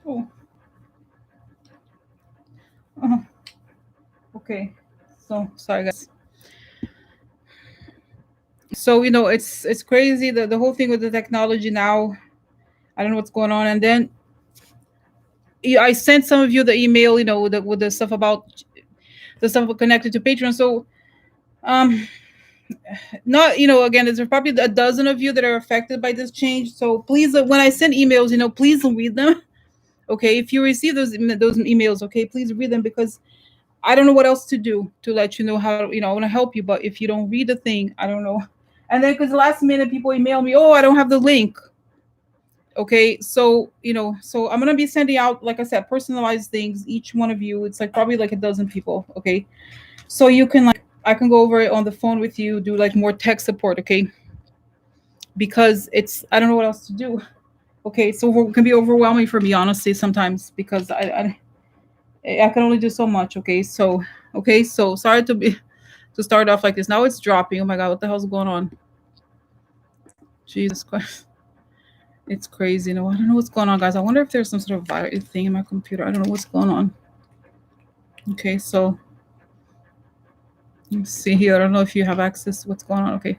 Oh, uh, okay. So sorry, guys. So it's crazy, the whole thing with the technology now. I don't know what's going on. And then I sent some of you the email, with the stuff about the stuff connected to Patreon. So um, not again, there's probably a dozen of you that are affected by this change. So please, when I send emails, please read them. Okay, if you receive those emails, okay, please read them, because I don't know what else to do to let you know how, I want to help you, but if you don't read the thing, I don't know. And then, because last minute people email me, oh, I don't have the link. Okay, so so I'm gonna be sending out, like I said, personalized things. Each one of you, it's like probably like a dozen people. Okay, so you can, like, I can go over it on the phone with you, do like more tech support. Okay, because I don't know what else to do. Okay, so it can be overwhelming for me, honestly, sometimes, because I can only do so much. Okay, so sorry to start off like this. Now it's dropping. Oh my god, what the hell's going on? Jesus Christ. It's crazy. I don't know what's going on, guys. I wonder if there's some sort of virus thing in my computer. I don't know what's going on. Okay, so let's see here. I don't know if you have access to what's going on. Okay.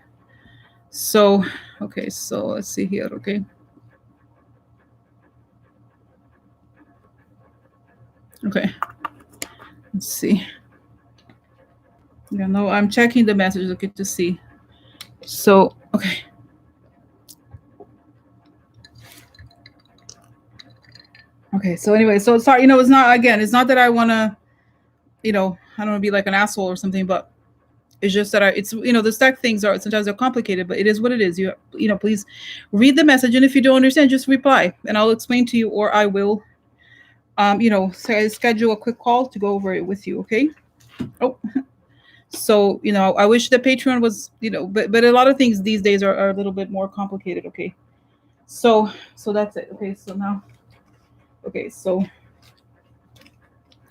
So, okay, so let's see here. Okay. Okay. Let's see. Yeah, no, I'm checking the messages, okay, to see. So, okay. Okay. So anyway, so sorry, it's not, again, it's not that I wanna, I don't wanna be like an asshole or something, but it's just that it's, the tech things are sometimes they're complicated, but it is what it is. Please read the message, and if you don't understand, just reply, and I'll explain to you, or I will, schedule a quick call to go over it with you. Okay. Oh, so I wish the Patreon was, but a lot of things these days are a little bit more complicated. Okay. So that's it. Okay. So now, okay. So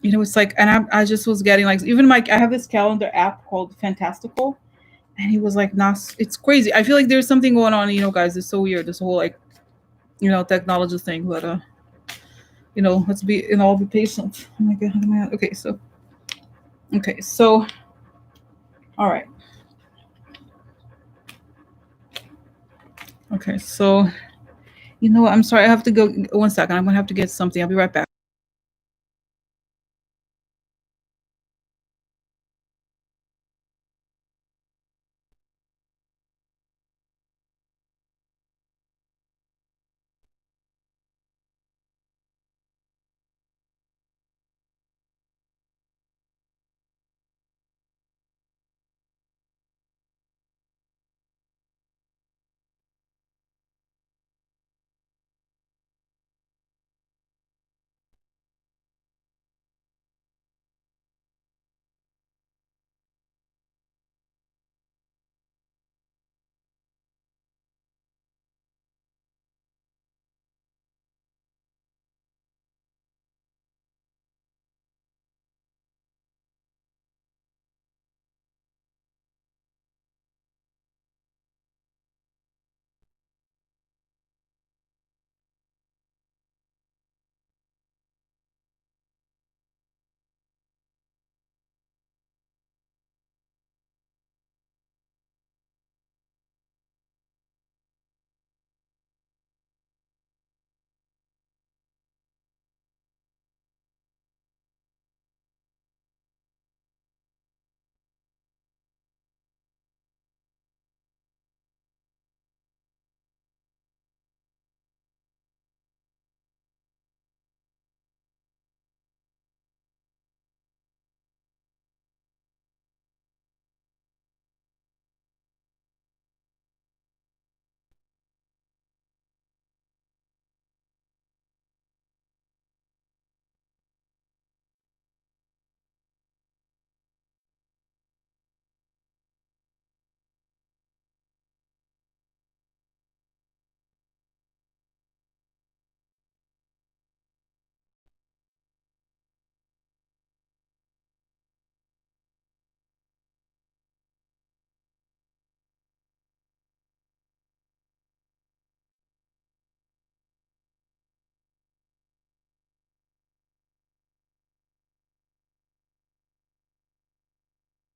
it's like, and I just was getting, like, even I have this calendar app called Fantastical, and he was like, "Nah, it's crazy. I feel like there's something going on. Guys, it's so weird. This whole, like, technology thing. But let's be, all be patient. Oh my god. Oh my god. Okay. So all right. Okay. So what? I'm sorry. I have to go. One second. I'm gonna have to get something. I'll be right back.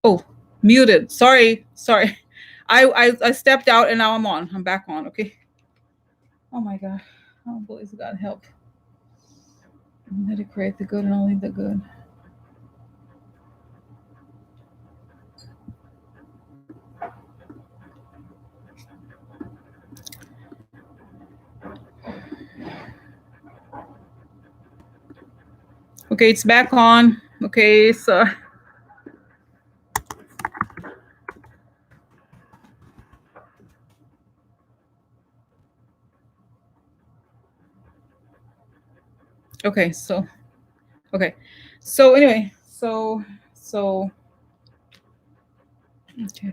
Oh, muted. Sorry, sorry. I stepped out and now I'm on. I'm back on. Okay. Oh my God. Oh, please God help. Let it create the good and only the good. Okay, it's back on. Okay, so okay, so okay. So anyway, so okay,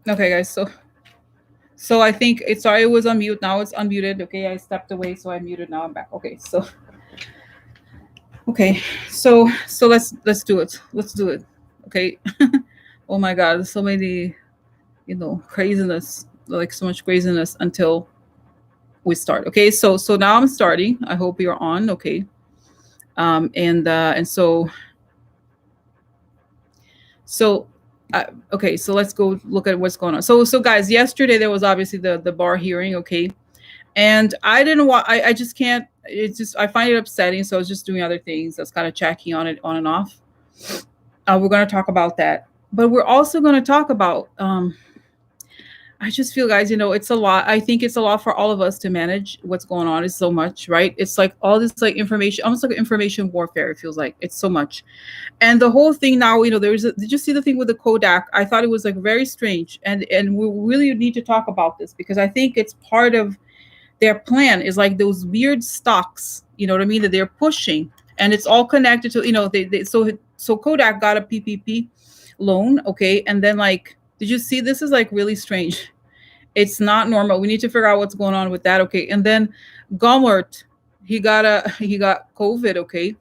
okay guys, so I think it's sorry it was on mute. Now it's unmuted. Okay, I stepped away, so I muted. Now I'm back. Okay, so okay, so let's do it. Let's do it. Okay. Oh my God, there's so many, craziness, like so much craziness until we start. Okay, so now I'm starting. I hope you're on. Okay. And so okay, so let's go look at what's going on. So guys, yesterday there was obviously the bar hearing. Okay, and I didn't want. I just can't. It's just I find it upsetting. So I was just doing other things. I was kind of checking on it on and off. We're going to talk about that, but we're also going to talk about. I just feel, guys, it's a lot. I think it's a lot for all of us to manage what's going on. It's so much, right? It's like all this like information, almost like information warfare. It feels like it's so much. And the whole thing now, did you see the thing with the Kodak? I thought it was like very strange. And we really need to talk about this because I think it's part of their plan is like those weird stocks, you know what I mean, that they're pushing. And it's all connected to, so Kodak got a PPP loan, okay? And then like, did you see this is like really strange. It's not normal. We need to figure out what's going on with that, okay? And then Gomert, he got COVID, okay?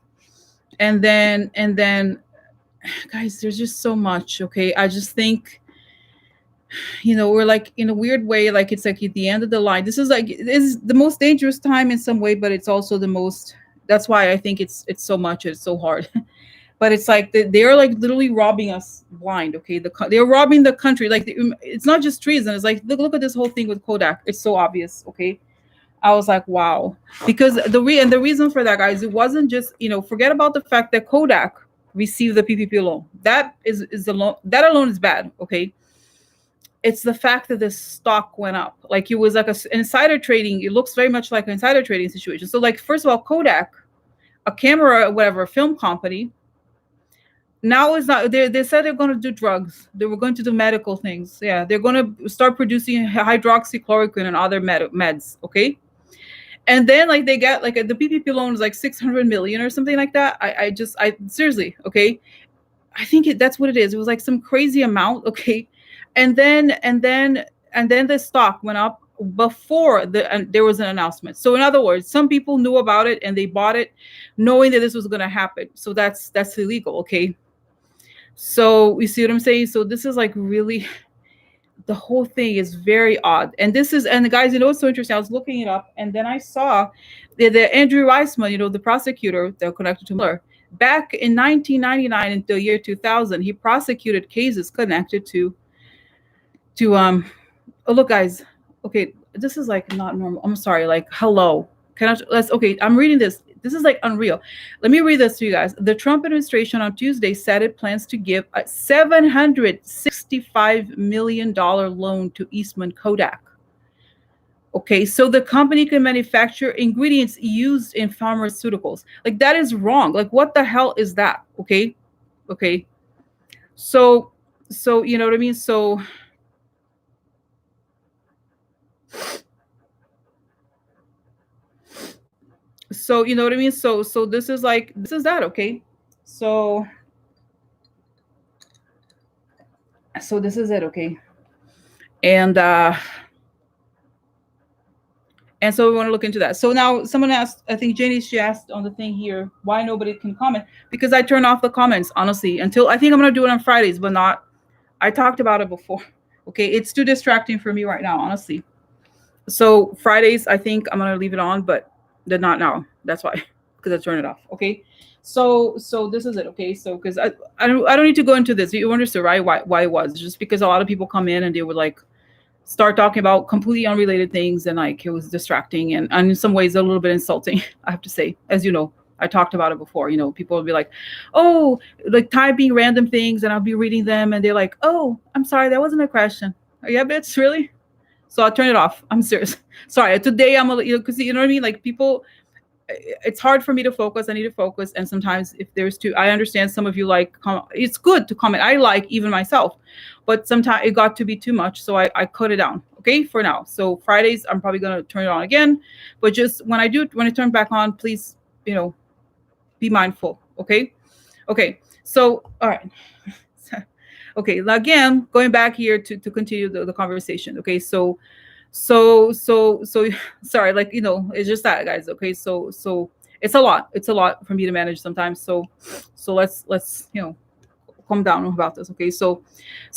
And then guys, there's just so much, okay? I just think we're like in a weird way, like it's like at the end of the line. This is the most dangerous time in some way, but it's also the most. That's why I think it's so much. It's so hard. But it's like they're like literally robbing us blind. Okay, they're robbing the country. Like it's not just treason. It's like look at this whole thing with Kodak. It's so obvious. Okay, I was like, wow, because the reason for that, guys, it wasn't just forget about the fact that Kodak received the PPP loan. That is the loan. That alone is bad. Okay, it's the fact that the stock went up. Like it was like insider trading. It looks very much like an insider trading situation. So like first of all, Kodak, a camera, whatever, a film company. Now it's not. They said they're going to do drugs. They were going to do medical things. Yeah, they're going to start producing hydroxychloroquine and other meds. Okay, and then like they get like the PPP loan is like 600 million or something like that. I seriously, okay, I think that's what it is. It was like some crazy amount, okay, and then the stock went up before there was an announcement. So in other words, some people knew about it and they bought it, knowing that this was going to happen. So that's illegal, okay. So you see what I'm saying? So this is like really the whole thing is very odd. And guys, what's so interesting? I was looking it up and then I saw that Andrew Weissman, the prosecutor that connected to Miller, back in 1999 in the year 2000, he prosecuted cases connected to oh look guys, okay, this is like not normal. I'm sorry, like hello. Okay, I'm reading this. This is like unreal. Let me read this to you guys. The Trump administration on Tuesday said it plans to give a $765 million loan to Eastman Kodak. Okay, so the company can manufacture ingredients used in pharmaceuticals. Like that is wrong. Like what the hell is that? Okay, okay. So you know what I mean. So you know what I mean. So this is that. Okay, so this is it. Okay, and so we want to look into that. So now someone asked, I think Jenny, she asked on the thing here, why nobody can comment? Because I turn off the comments, honestly, until I think I'm going to do it on Fridays, but not, I talked about it before. Okay. It's too distracting for me right now, honestly. So Fridays, I think I'm going to leave it on, but not now. That's why, because I turn it off. Okay. So this is it, okay? So because I don't need to go into this. You understood, right? Why it was just because a lot of people come in and they would like start talking about completely unrelated things, and like it was distracting and in some ways a little bit insulting. I have to say, as you know, I talked about it before. People would be like, oh, like typing random things, and I'll be reading them, and they're like, oh, I'm sorry, that wasn't a question. Oh, yeah, bitch, really? So I'll turn it off. I'm serious. Sorry, today I'm a, because you know what I mean. Like people, it's hard for me to focus. I need to focus, and sometimes if there's too, I understand some of you like, it's good to comment. I like even myself, but sometimes it got to be too much, so I cut it down. Okay, for now. So Fridays, I'm probably gonna turn it on again, but just when I turn back on, please, you know, be mindful. Okay, okay. So all right. Okay, again, going back here to continue the conversation. Okay, so sorry, like it's just that, guys. Okay, so it's a lot for me to manage sometimes. So let's calm down about this. Okay, so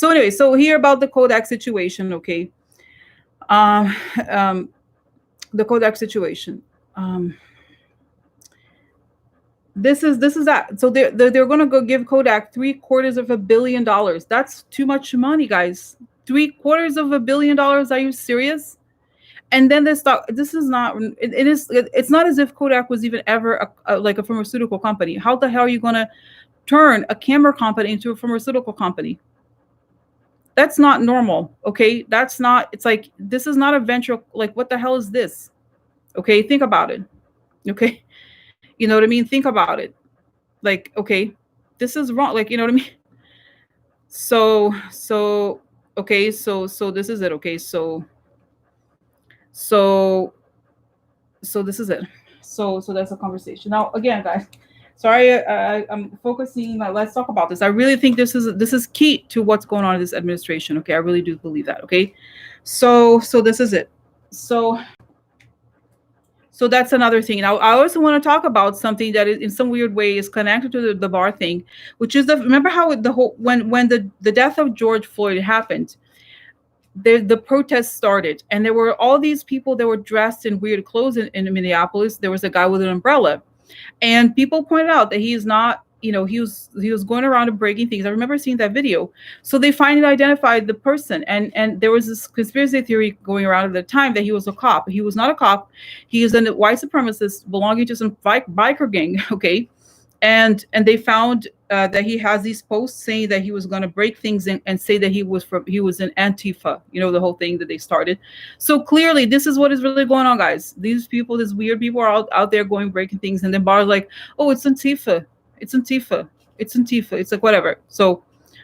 anyway, so here about the Kodak situation. Okay, um um the Kodak situation. um this is that. So they're going to go give Kodak $750 million. That's too much money, guys. $750 million. Are you serious? And then this is not, it's not as if Kodak was even ever like a pharmaceutical company. How the hell are you going to turn a camera company into a pharmaceutical company? That's not normal. Okay, that's not, it's like, this is not a venture. Like, what the hell is this? Okay, think about it. Okay, you know what I mean? Think about it. Like, okay, this is wrong. Like, you know what I mean? So okay, so this is it. Okay, so so this is it. So that's a conversation. Now again, guys, sorry, I'm focusing. Let's talk about this. I really think this is key to what's going on in this administration. Okay, I really do believe that. Okay, so this is it. So that's another thing. Now, I also want to talk about something that is, in some weird way, is connected to the bar thing, which is remember how the whole when the death of George Floyd happened, the protests started, and there were all these people that were dressed in weird clothes in Minneapolis. There was a guy with an umbrella, and people pointed out that he's not, he was going around and breaking things. I remember seeing that video. So they finally identified the person, and there was this conspiracy theory going around at the time that he was a cop. He was not a cop. He is a white supremacist belonging to some biker gang. Okay, and they found that he has these posts saying that he was going to break things and say that he was an Antifa, the whole thing that they started. So clearly this is what is really going on, guys. These people, these weird people, are out there going breaking things, and then bars like, oh, it's Antifa, it's Antifa, it's Antifa. It's like, whatever. So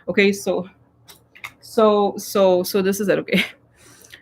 okay, so this is it. Okay,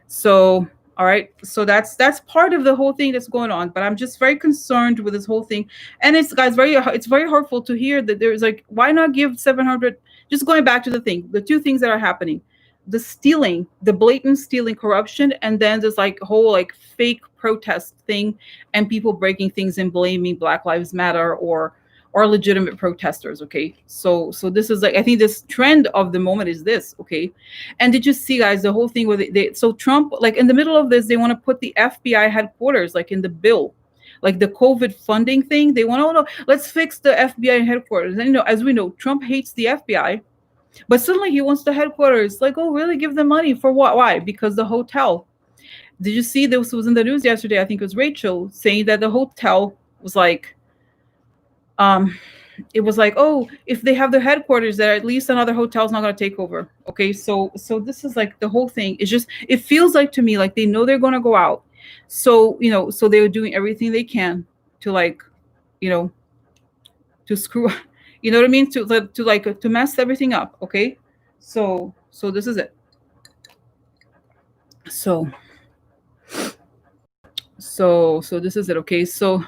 so all right, so that's part of the whole thing that's going on. But I'm just very concerned with this whole thing, and it's very hurtful to hear that there's like, why not give 700? Just going back to the two things that are happening: the stealing, the blatant stealing, corruption, and then this like whole like fake protest thing, and people breaking things and blaming Black Lives Matter or legitimate protesters. Okay, so this is like, I think this trend of the moment is this. Okay, and did you see, guys, the whole thing with so Trump, like in the middle of this, they want to put the FBI headquarters like in the bill, like the COVID funding thing. They want to, oh, no, let's fix the FBI headquarters. And as we know, Trump hates the FBI, but suddenly he wants the headquarters. Like, oh, really? Give them money for what? Why? Because the hotel. Did you see this was in the news yesterday? I think it was Rachel saying that the hotel was like, um it was like, oh, if they have their headquarters there, at least another hotel's not going to take over. Okay, so this is like the whole thing. It's just, it feels like to me like they know they're going to go out, so they're doing everything they can to like, you know to screw you know what I mean, to like to mess everything up. Okay, so this is it. So so so this is it. Okay, so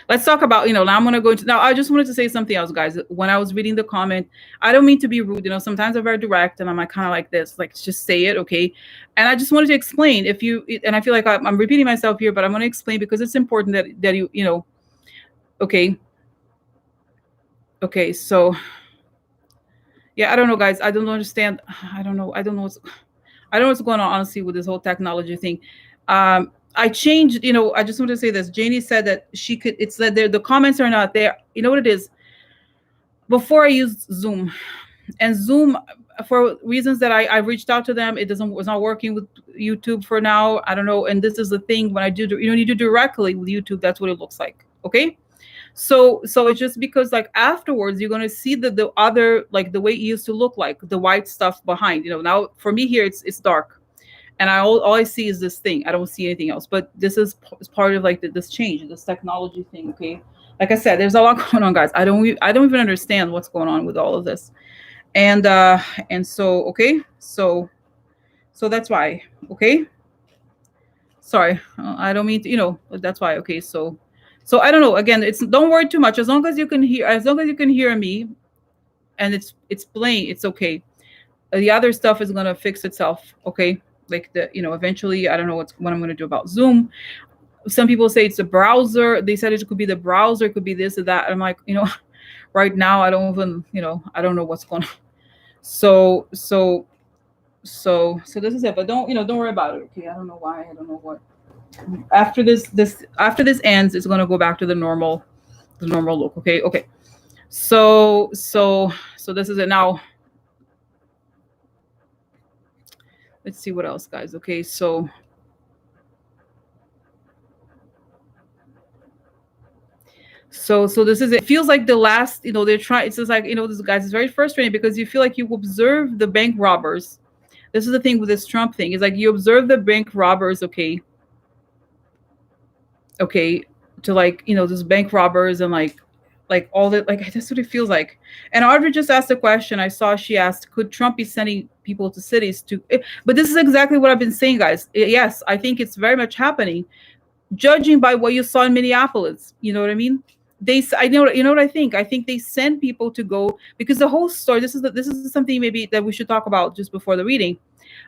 let's talk about, now I'm going to go into, now I just wanted to say something else, guys. When I was reading the comment, I don't mean to be rude. Sometimes I'm very direct, and I'm like, kind of like this, like, just say it. Okay, and I just wanted to explain, and I feel like I'm repeating myself here, but I'm going to explain because it's important that okay. Okay, so yeah, I don't know, guys. I don't understand. I don't know what's going on, honestly, with this whole technology thing. I changed, I just want to say this. Janie said that she could, it's that there, the comments are not there. You know what it is? Before I used Zoom, and Zoom, for reasons that I reached out to them, it doesn't, was not working with YouTube for now. I don't know. And this is the thing, when I do, you do directly with YouTube, that's what it looks like. Okay. So it's just because like afterwards you're gonna see the other, like the way it used to look like, the white stuff behind. Now for me here it's dark, and all I see is this thing. I don't see anything else. But this is part of like this change, this technology thing. Okay, like I said, there's a lot going on, guys. I don't even understand what's going on with all of this, and so okay, so that's why. Okay, sorry, I don't mean to, that's why. Okay, so I don't know. Again, it's, don't worry too much. As long as you can hear me, and it's plain, it's okay. The other stuff is gonna fix itself. Okay, like eventually. I don't know what I'm gonna do about Zoom. Some people say it's the browser. They said it could be the browser, it could be this or that. I'm like, right now I don't even, I don't know what's going on. So this is it. But don't worry about it. Okay, I don't know why. I don't know what. After this ends, it's gonna go back to the normal look. Okay, okay. So this is it now. Let's see what else, guys. Okay, so this is it. It feels like the last, they're trying. It's just like, this, guys, is very frustrating because you feel like you observe the bank robbers. This is the thing with this Trump thing. It's like you observe the bank robbers. Okay, to like, those bank robbers, and like all that, like that's what it feels like. And Audrey just asked a question. I saw she asked, could Trump be sending people to cities to, but this is exactly what I've been saying, guys. Yes, I think it's very much happening, judging by what you saw in Minneapolis. You know what I mean? I know, what I think. I think they send people to go, because the whole story. This is something maybe that we should talk about just before the reading,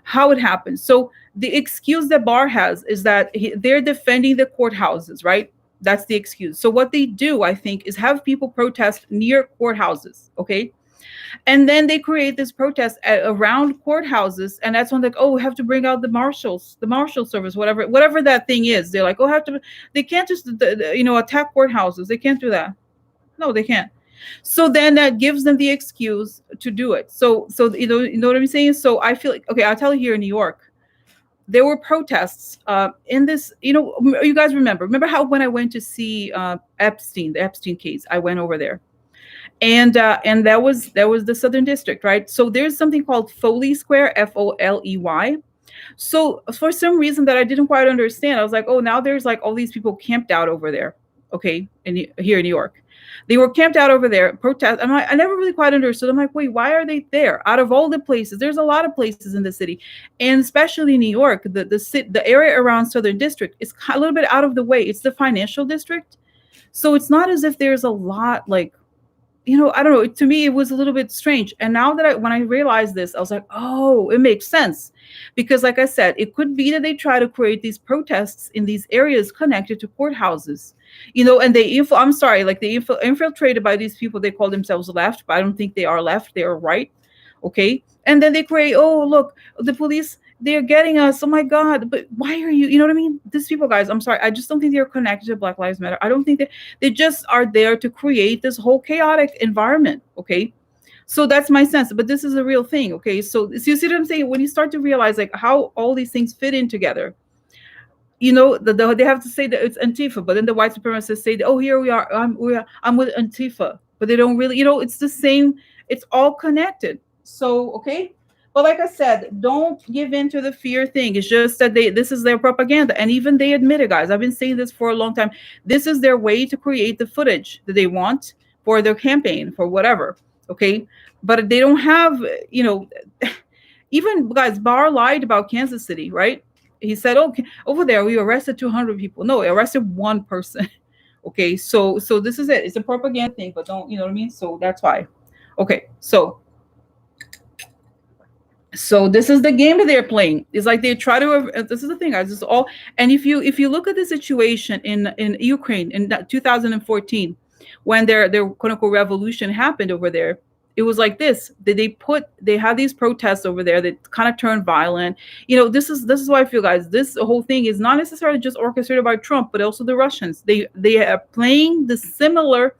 how it happens. So the excuse that Barr has is that they're defending the courthouses, right? That's the excuse. So what they do, I think, is have people protest near courthouses. Okay, and then they create this protest around courthouses, and that's when, like, oh, we have to bring out the marshals, the marshal service, whatever that thing is. They're like, oh, have to. They can't just attack courthouses. They can't do that. No, they can't. So then that gives them the excuse to do it. So you know what I'm saying. So I feel like, okay, I'll tell you, here in New York, there were protests in this. You guys remember how when I went to see Epstein, the Epstein case, I went over there, and that was the Southern District, right? So there's something called Foley Square, Foley. So for some reason that I didn't quite understand, I was like, oh, now there's like all these people camped out over there. Okay, here in New York, they were camped out over there, protest. I never really quite understood. I'm like, wait, why are they there? Out of all the places, there's a lot of places in the city, and especially New York, the area around Southern District is a little bit out of the way. It's the financial district, so it's not as if there's a lot, like, I don't know. To me, it was a little bit strange. And now when I realized this, I was like, oh, it makes sense. Because like I said, it could be that they try to create these protests in these areas connected to courthouses, and I'm sorry, like they infiltrated by these people. They call themselves left, but I don't think they are left. They are right. Okay. And then they create, oh, look, the police, they're getting us. Oh my God. But why are you know what I mean? These people, guys, I'm sorry. I just don't think they're connected to Black Lives Matter. I don't think they just are there to create this whole chaotic environment. Okay. So that's my sense. But this is a real thing. Okay. So you see what I'm saying? When you start to realize like how all these things fit in together, they have to say that it's Antifa, but then the white supremacists say, oh, here we are. I'm with Antifa, but they don't really, it's the same. It's all connected. So, okay. But like I said, don't give in to the fear thing. It's just that this is their propaganda. And even they admit it, guys. I've been saying this for a long time. This is their way to create the footage that they want for their campaign, for whatever. Okay. But they don't have, even, guys, Barr lied about Kansas City, right? He said, okay, over there, we arrested 200 people. No, we arrested one person. Okay. So this is it. It's a propaganda thing, but don't, you know what I mean? So that's why. Okay. So this is the game that they're playing. It's like they try to. This is the thing, guys. This is all. And if you look at the situation in Ukraine in 2014, when their quote unquote revolution happened over there, It was like this. They had these protests over there that kind of turned violent. This is why I feel, guys, this whole thing is not necessarily just orchestrated by Trump, but also the Russians. They are playing the similar.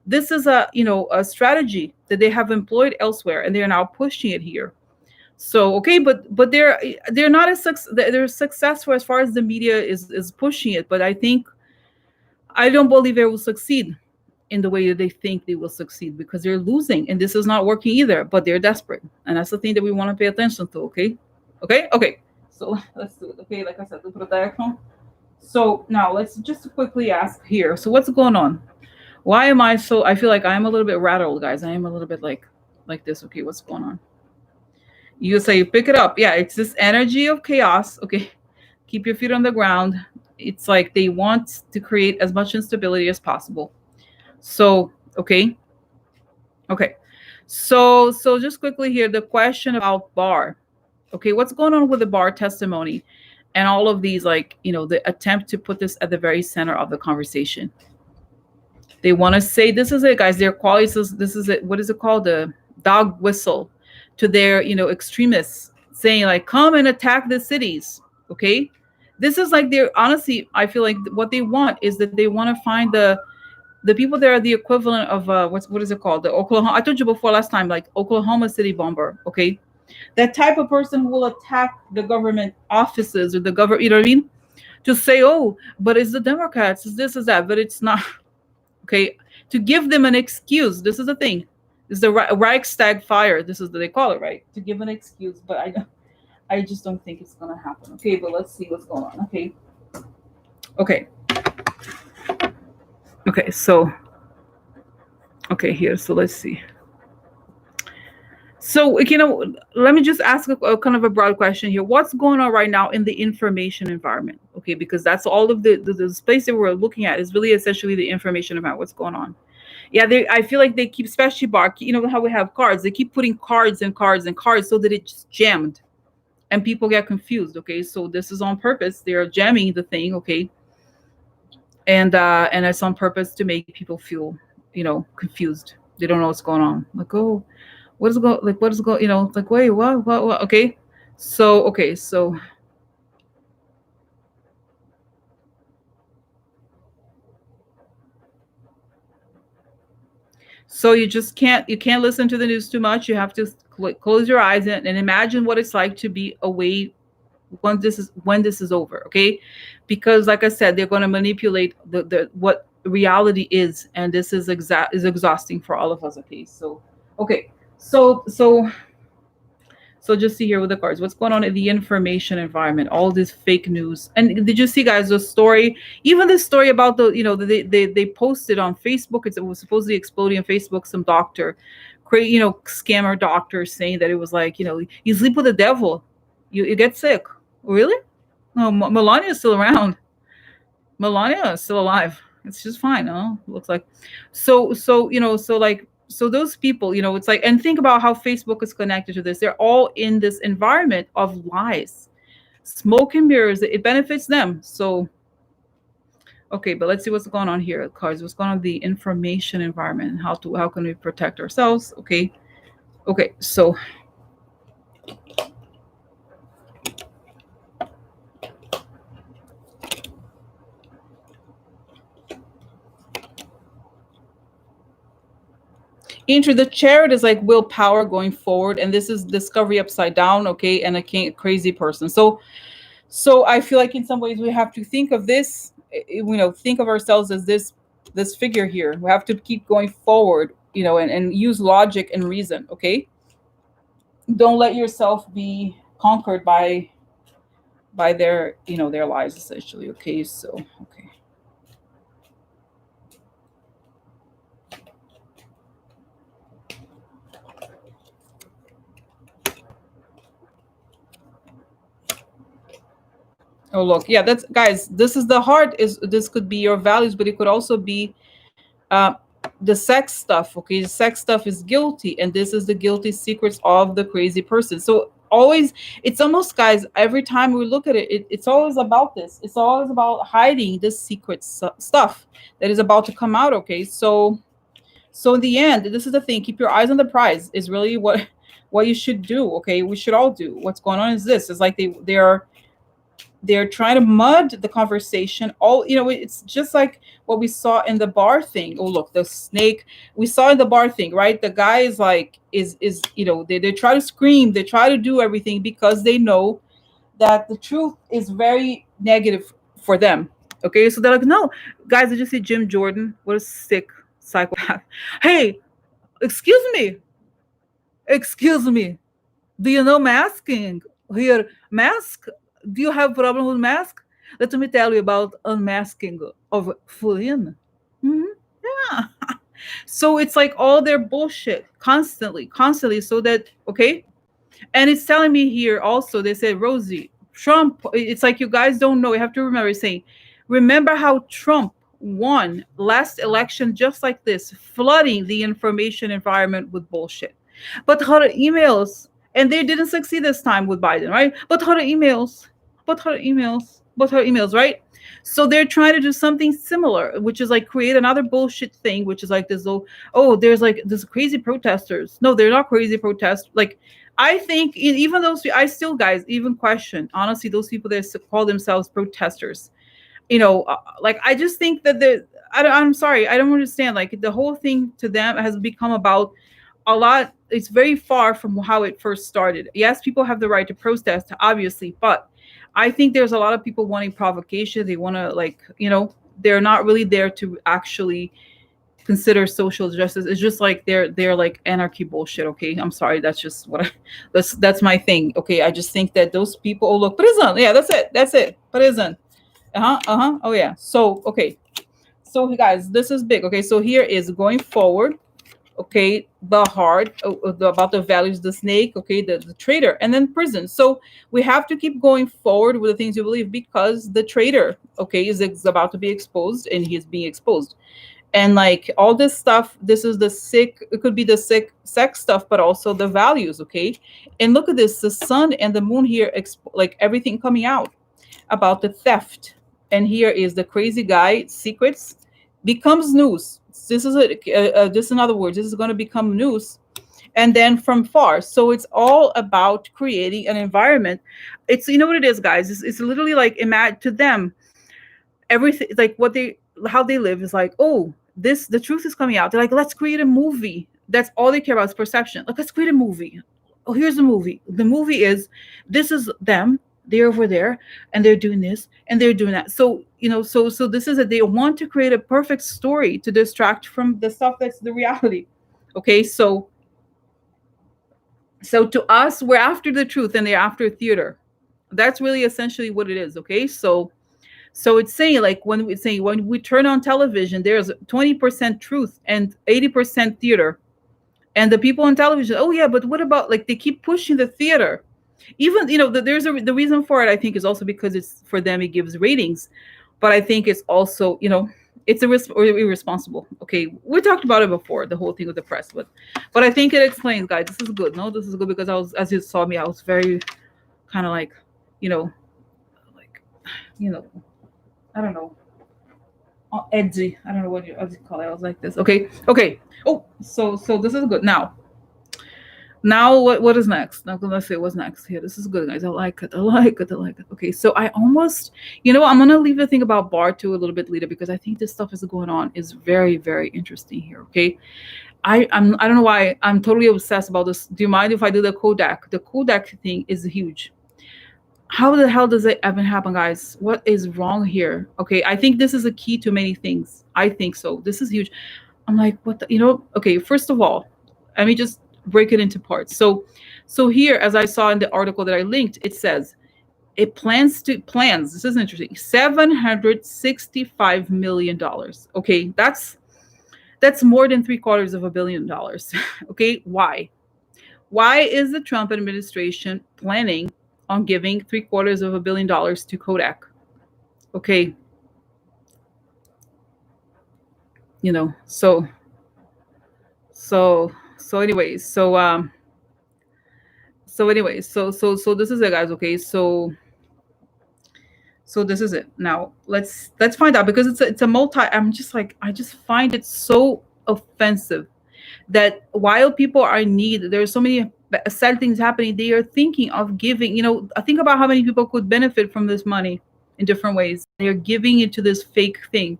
This is a strategy that they have employed elsewhere, and they are now pushing it here. So okay, but they're not as they're successful as far as the media is pushing it. But I don't believe it will succeed in the way that they think they will succeed, because they're losing, and this is not working either. But they're desperate, and that's the thing that we want to pay attention to. Okay. So let's do it. Okay, like I said, the protection. So now let's just quickly ask here. So what's going on? Why am I so? I feel like I am a little bit rattled, guys. I am a little bit like this. Okay, what's going on? You say pick it up. Yeah, it's this energy of chaos. Okay, keep your feet on the ground. It's like they want to create as much instability as possible. So okay. So just quickly here, the question about Barr. Okay, what's going on with the Barr testimony and all of these, like, the attempt to put this at the very center of the conversation. They want to say this is it, guys. Their quality says this is it. What is it called? The dog whistle to their, extremists, saying like, come and attack the cities. Okay, this is like they're honestly. I feel like what they want is that they want to find the people that are the equivalent of what is it called? The Oklahoma. I told you before last time, like Oklahoma City bomber. Okay, that type of person who will attack the government offices or the government. You know what I mean? To say, oh, but it's the Democrats, it's this, is that, but it's not. Okay, to give them an excuse. This is the thing. This is the Reichstag fire. This is what they call it, right? To give an excuse, but I just don't think it's gonna happen. Okay, but let's see what's going on. Okay. Okay, so here. So let's see. So let me just ask a kind of a broad question here. What's going on right now in the information environment? Okay, because that's all of the space that we're looking at is really essentially the information about what's going on. Yeah, I feel like they keep, especially Bark. You know how we have cards? They keep putting cards and cards and cards so that it's just jammed, and people get confused. Okay, so this is on purpose. They are jamming the thing. Okay, and it's on purpose to make people feel confused. They don't know what's going on. Like, oh, what is go like what is go like, wait, what? Okay, so you can't listen to the news too much. You have to close your eyes and imagine what it's like to be away when this is over. Okay, because like I said, they're going to manipulate the what reality is, and this is exhausting for all of us. Okay, okay so so so just see here with the cards, what's going on in the information environment, all this fake news. And did you see, guys, the story, even the story about they posted on Facebook, it was supposedly exploding on Facebook, some doctor, scammer doctor, saying that it was like, you sleep with the devil, you get sick. Really? No, Melania is still around. Melania is still alive. It's just fine. Looks like. So those people, it's like, and think about how Facebook is connected to this. They're all in this environment of lies, smoke and mirrors. It benefits them. So, okay, but let's see what's going on here. Cards. What's going on in the information environment? How can we protect ourselves? Okay. So. Into the chariot is like willpower going forward, and this is discovery upside down. Okay, and a crazy person. So I feel like in some ways we have to think of this, think of ourselves as this figure here. We have to keep going forward, and use logic and reason. Okay, don't let yourself be conquered by their lies, essentially. Okay, so okay. Oh, look, yeah, that's, guys, this is the heart. This could be your values, but it could also be uh the sex stuff. Okay, the sex stuff is guilty, and this is the guilty secrets of the crazy person. So always, it's almost, guys, every time we look at it's always about this. It's always about hiding this secret stuff that is about to come out. Okay, so So in the end, this is the thing: keep your eyes on the prize. Is really what you should do. Okay, we should all do. What's going on is this: is like they're trying to mud the conversation. All it's just like what we saw in the bar thing. Oh, look, the snake we saw in the bar thing, right? The guy is like is they try to scream, they try to do everything because they know that the truth is very negative for them. Okay, so they're like, no, guys, did you see Jim Jordan? What a sick psychopath. Hey, excuse me, excuse me. Do you know masking? Here, mask? Do you have problem with mask? Let me tell you about unmasking of Fulin. Hmm. Yeah. So it's like all their bullshit constantly, constantly. So that okay, and it's telling me here also, they said, Rosie, Trump, it's like you guys don't know. You have to remember saying, remember how Trump won last election just like this, flooding the information environment with bullshit. But her emails, and they didn't succeed this time with Biden, right? But her emails, but her emails, right? So they're trying to do something similar, which is like create another bullshit thing, which is like this. Oh, there's like this crazy protesters. No, they're not crazy protesters. Like I think even those, I still, guys, even question, honestly, those people that call themselves protesters. Like I just think that I'm sorry, I don't understand. Like the whole thing to them has become about a lot. It's very far from how it first started. Yes, people have the right to protest, obviously, but I think there's a lot of people wanting provocation. They want to, like, they're not really there to actually consider social justice. It's just like they're like anarchy bullshit. Okay, I'm sorry. That's just what that's my thing. Okay, I just think that those people. Oh, look, prison. Yeah, that's it. Prison. Uh huh. Oh yeah. So okay. So guys, this is big. Okay, so here is going forward. Okay, the heart about the values, the snake. Okay, the traitor, and then prison. So we have to keep going forward with the things you believe because the traitor, okay, is about to be exposed, and he is being exposed. And like all this stuff, this is the sick, it could be the sick sex stuff, but also the values. Okay, and look at this, the sun and the moon here, like everything coming out about the theft. And here is the crazy guy secrets becomes news. This is this, in other words, this is going to become news. And then from far, so it's all about creating an environment. It's, you know what it is, guys, it's literally like, imagine to them, everything, like what they, how they live is like, oh, this, the truth is coming out. They're like, let's create a movie. That's all they care about is perception. Like, let's create a movie. Oh, here's the movie. The movie is, this is them, they're over there, and they're doing this and they're doing that. So so this is that they want to create a perfect story to distract from the stuff that's the reality. Okay, so to us, we're after the truth and they're after theater. That's really essentially what it is. Okay, so it's saying, like, when we turn on television, there's 20% truth and 80% theater. And the people on television, oh yeah, but what about, like, they keep pushing the theater. Even, the reason for it, I think, is also because it's, for them, it gives ratings. But I think it's also, it's irresponsible. Okay, we talked about it before, the whole thing with the press, but I think it explains, guys. This is good. No, this is good because I was, as you saw me, I was very kind of like, you know, like, you know, I don't know, edgy. I don't know what you call it. I was like this. Okay, okay. Oh, so this is good. Now what is next? Now let's see what's next here. This is good, guys. I like it. I like it. I like it. Okay, so I almost, I'm gonna leave the thing about bar two a little bit later because I think this stuff is going on is very, very interesting here. Okay, I don't know why I'm totally obsessed about this. Do you mind if I do the Kodak? The Kodak thing is huge. How the hell does it even happen, guys? What is wrong here? Okay, I think this is a key to many things. I think so. This is huge. I'm like, what the, okay, first of all, let me just break it into parts. So here, as I saw in the article that I linked, it says it plans, this is interesting, $765 million. Okay, that's more than $750 million. Okay, why is the Trump administration planning on giving $750 million to Kodak? Okay, so anyways, so this is it, guys. Okay, so this is it. Now let's find out, because it's a multi. I'm just like, I just find it so offensive that while people are in need, there's so many sad things happening. They are thinking of giving. I think about how many people could benefit from this money in different ways. They're giving it to this fake thing.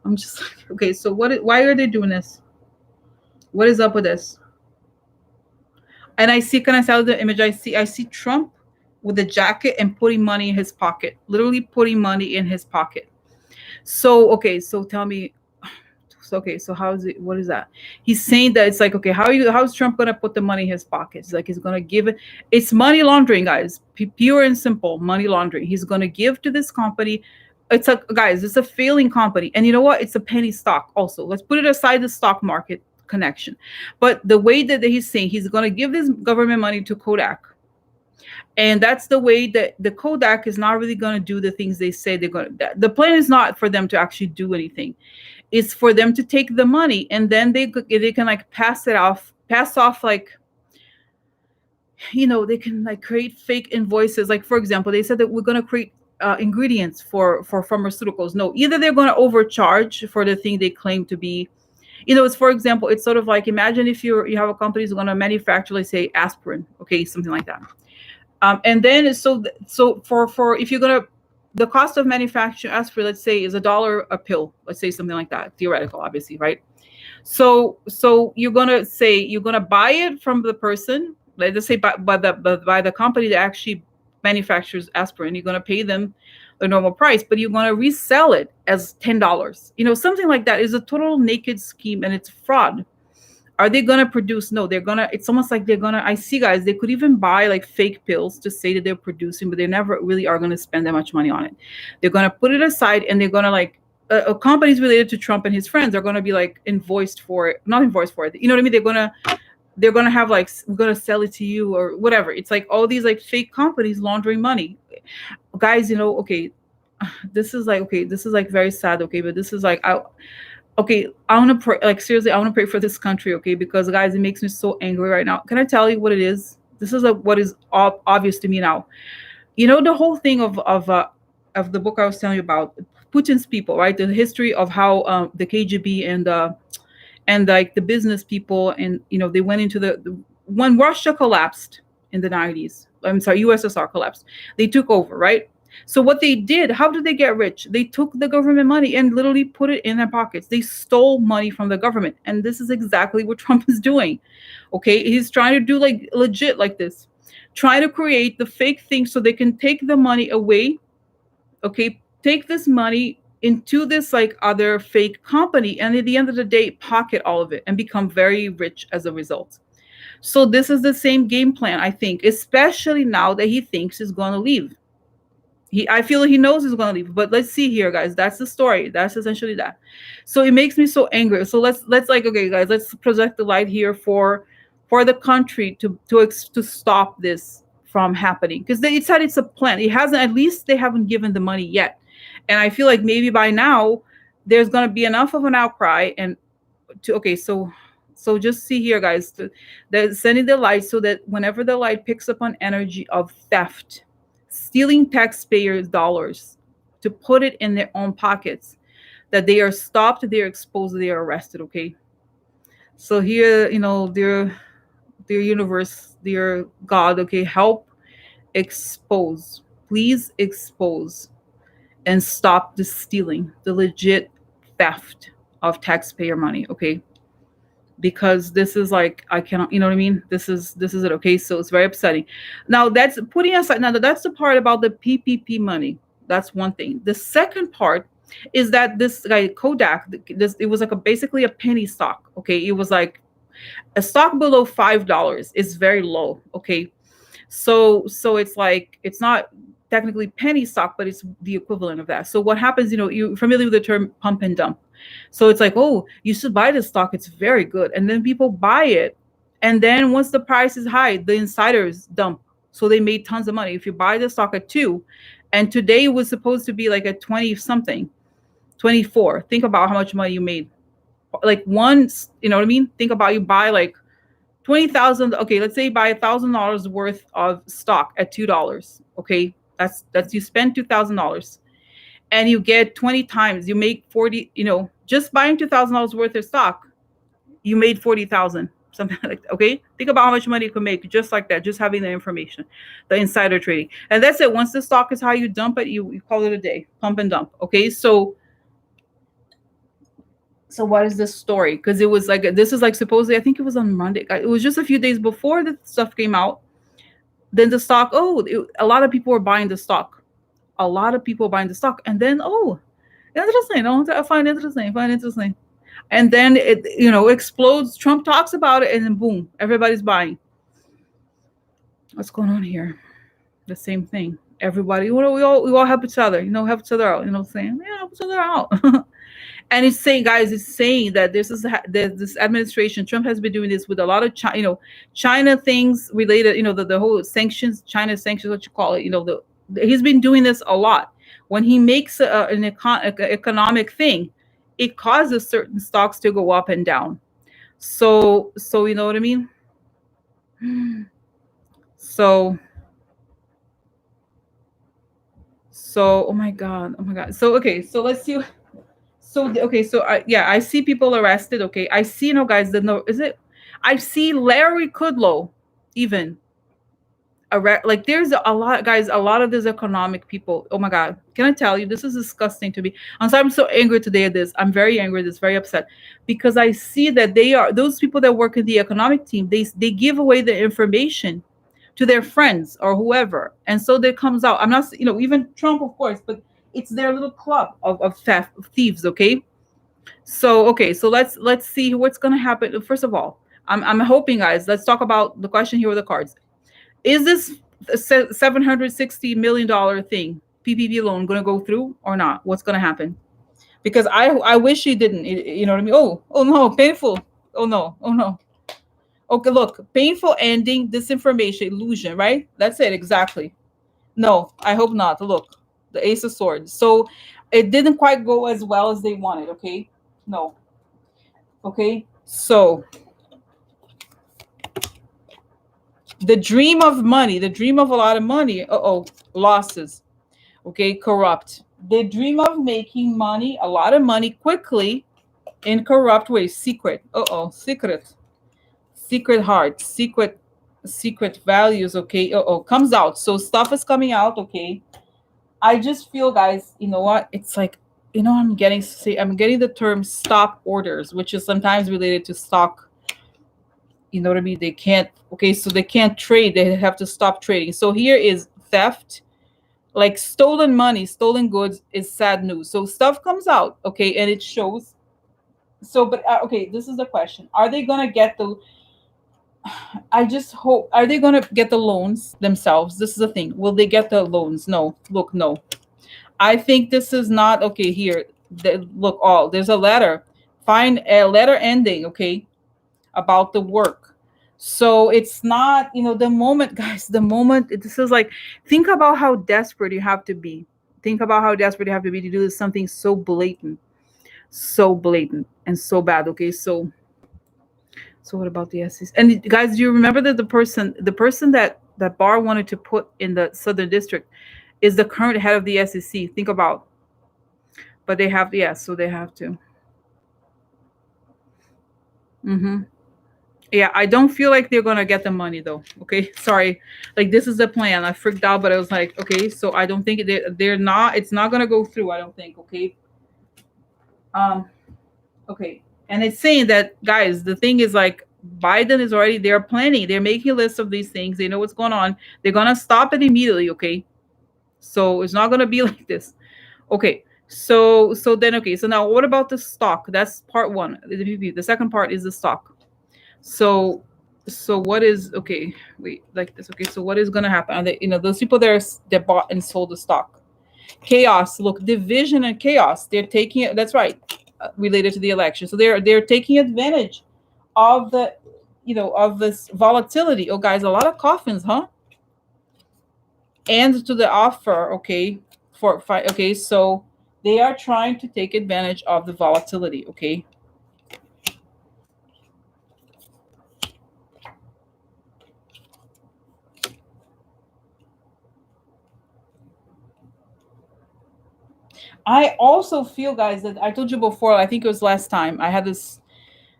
I'm just like, okay, so why are they doing this? What is up with this? And I see, can I tell the image? I see Trump with a jacket and putting money in his pocket, literally putting money in his pocket. So okay, so tell me, okay, so how is it? What is that? He's saying that it's like, okay, how's Trump gonna put the money in his pocket? It's like he's gonna give it. It's money laundering, guys. Pure and simple money laundering. He's gonna give to this company. It's a failing company, and you know what? It's a penny stock. Also, let's put it aside the stock market connection, but the way that he's saying he's gonna give this government money to Kodak, and that's the way that the Kodak is not really going to do the things they say they're going to. The plan is not for them to actually do anything. It's for them to take the money, and then they can like pass off, like, they can like create fake invoices. Like, for example, they said that we're going to create ingredients for pharmaceuticals. No, either they're going to overcharge for the thing they claim to be. It's, for example, it's sort of like, imagine if you have a company who's going to manufacture, let's say, aspirin, okay, something like that. And then so for if you're gonna, the cost of manufacture aspirin, let's say, is $1 a pill, let's say, something like that, theoretical, obviously, right? So you're gonna buy it from the person, let's say, by the company that actually manufactures aspirin. You're gonna pay them the normal price, but you're gonna resell it as $10. Something like that is a total naked scheme, and it's fraud. Are they gonna produce? No, they're gonna. It's almost like they're gonna. I see, guys. They could even buy like fake pills to say that they're producing, but they never really are gonna spend that much money on it. They're gonna put it aside, and they're gonna like companies related to Trump and his friends are gonna be like invoiced for it, not invoiced for it. You know what I mean? They're gonna have like, we're gonna sell it to you or whatever. It's like all these like fake companies laundering money, guys. Okay, this is like, okay, this is like very sad. Okay, but this is like, okay, I want to pray. Like, seriously, I want to pray for this country, okay? Because, guys, it makes me so angry right now. Can I tell you what it is? This is what is obvious to me now. The whole thing of the book I was telling you about, Putin's people, right? The history of how the KGB and like the business people, and they went into when Russia collapsed in the 90s. I'm sorry, USSR collapsed. They took over, right? So what they did, how did they get rich? They took the government money and literally put it in their pockets. They stole money from the government. And this is exactly what Trump is doing. Okay. He's trying to do like legit like this, trying to create the fake thing so they can take the money away. Okay. Take this money into this like other fake company. And at the end of the day, pocket all of it and become very rich as a result. So this is the same game plan, I think, especially now that he thinks he's going to leave. I feel he knows he's going to leave, but let's see here, guys. That's the story. That's essentially that. So it makes me so angry. So let's like, okay, guys, let's project the light here for the country to stop this from happening, because they said it's a plan. It hasn't. At least they haven't given the money yet, and I feel like maybe by now there's going to be enough of an outcry and to okay. So just see here, guys. They're sending the light so that whenever the light picks up on energy of theft, stealing taxpayers' dollars to put it in their own pockets, that they are stopped, they are exposed, they are arrested. Okay. So here, their universe, dear God, okay, help expose. Please expose and stop the stealing, the legit theft of taxpayer money. Okay. Because this is like, I cannot, you know what I mean? This is it. Okay. So it's very upsetting. Now that's putting aside, now that's the part about the PPP money. That's one thing. The second part is that this guy Kodak, it was like basically a penny stock. Okay. It was like a stock below $5 is very low. Okay. So it's like, it's not technically penny stock, but it's the equivalent of that. So what happens, you're familiar with the term pump and dump. So it's like, oh, you should buy this stock. It's very good. And then people buy it. And then once the price is high, the insiders dump. So they made tons of money. If you buy the stock at 2, and today it was supposed to be like at 20 something, 24. Think about how much money you made. Like once, you know what I mean? Think about, you buy like 20,000. Okay, let's say you buy $1,000 worth of stock at $2. Okay, that's you spend $2,000, and you get 20 times. You make 40. Just buying $2,000 worth of stock. You made 40,000, something like that. Okay, think about how much money you could make just like that, just having the information, the insider trading, and that's it. Once the stock is high, you dump it. You call it a day, pump and dump. Okay, so what is this story? Because it was like, this is like supposedly, I think it was on Monday. It was just a few days before the stuff came out. Then the stock, a lot of people were buying the stock. A lot of people buying the stock, and then interesting. I find interesting. Find interesting. And then it explodes. Trump talks about it, and then boom, everybody's buying. What's going on here? The same thing. Everybody, we all help each other. Help each other out. Saying, yeah, help each other out. And it's saying, guys, it's saying that this administration, Trump has been doing this with a lot of China things related. The whole sanctions, China sanctions, what you call it. He's been doing this a lot. When he makes an economic thing, it causes certain stocks to go up and down. So you know what I mean. So oh my god, oh my god. So okay, so let's see. So okay, so I see people arrested. Okay, I see, guys. No, is it? I see Larry Kudlow, even like there's a lot, guys. A lot of these economic people. Oh my god, can I tell you? This is disgusting to me. I'm so angry today at this. I'm very angry at this, very upset, because I see that they are those people that work in the economic team. They give away the information to their friends or whoever, and so that comes out. I'm not, even Trump, of course, but it's their little club of theft, of thieves. Okay, so okay, so let's see what's gonna happen. First of all, I'm hoping, guys. Let's talk about the question here with the cards. Is this $760 million thing, PPP loan, gonna go through or not? What's gonna happen? Because I wish he didn't. You know what I mean? Oh no, painful. Oh no, oh no. Okay, look, painful ending, disinformation, illusion, right? That's it, exactly. No, I hope not. Look, the Ace of Swords. So it didn't quite go as well as they wanted, okay? No. Okay? So the dream of money, the dream of a lot of money, losses. Okay, corrupt. They dream of making money, a lot of money quickly in corrupt ways. Secret. Secret. Secret heart, secret values. Okay, comes out. So stuff is coming out. Okay, I just feel, guys, you know what? It's like, I'm getting the term stock orders, which is sometimes related to stock. You know what I mean? They can't. Okay, so they can't trade. They have to stop trading. So here is theft, like stolen money, stolen goods is sad news. So stuff comes out. Okay, and it shows. So, but okay, this is the question: are they gonna get the? I just hope. Are they gonna get the loans themselves? This is the thing. Will they get the loans? No. Look, no. I think this is not okay. Here, look, there's a letter. Find a letter ending. Okay, about the work. So it's not, the moment, guys. The moment, this is like, think about how desperate you have to be. Think about how desperate you have to be to do something so blatant, and so bad. Okay, so what about the SEC? And guys, do you remember that the person that Barr wanted to put in the Southern District is the current head of the SEC? Think about, but they have, yeah, so they have to. Mm-hmm. Yeah, I don't feel like they're gonna get the money though. Okay, sorry. Like this is the plan. I freaked out, but I was like, okay, so I don't think they're not. It's not gonna go through. I don't think. Okay. Um. Okay. And it's saying that, guys, the thing is like Biden is already. They're planning. They're making a list of these things. They know what's going on. They're gonna stop it immediately. Okay. So it's not gonna be like this. Okay. So then, okay. So now what about the stock? That's part one. The second part is the stock. So what is, okay, wait, like this. Okay, so what is gonna happen? Are they, those people there that bought and sold the stock? Chaos. Look, division and chaos. They're taking it. That's right, related to the election. So they're taking advantage of of this volatility. Oh, guys, a lot of coffins, huh? And to the offer. Okay, okay, so they are trying to take advantage of the volatility. Okay. I also feel, guys, that I told you before, I think it was last time, I had this,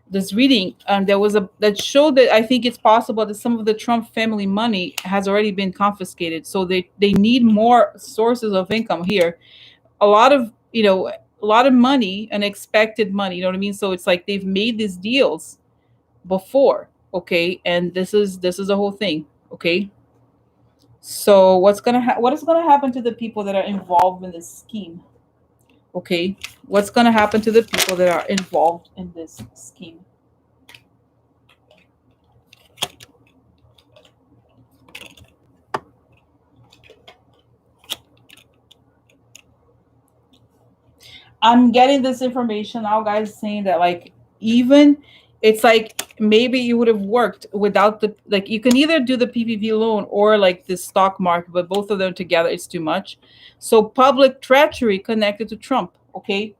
this reading, there was a that showed that I think it's possible that some of the Trump family money has already been confiscated. So they need more sources of income here. A lot of, a lot of money, unexpected money. You know what I mean? So it's like they've made these deals before, okay, and this is the whole thing, okay. So what is gonna happen to the people that are involved in this scheme? Okay, what's gonna happen to the people that are involved in this scheme? I'm getting this information now, guys, saying that like even it's like maybe you would have worked without the like you can either do the PPP loan or like the stock market, but both of them together is too much. So public treachery connected to Trump, okay?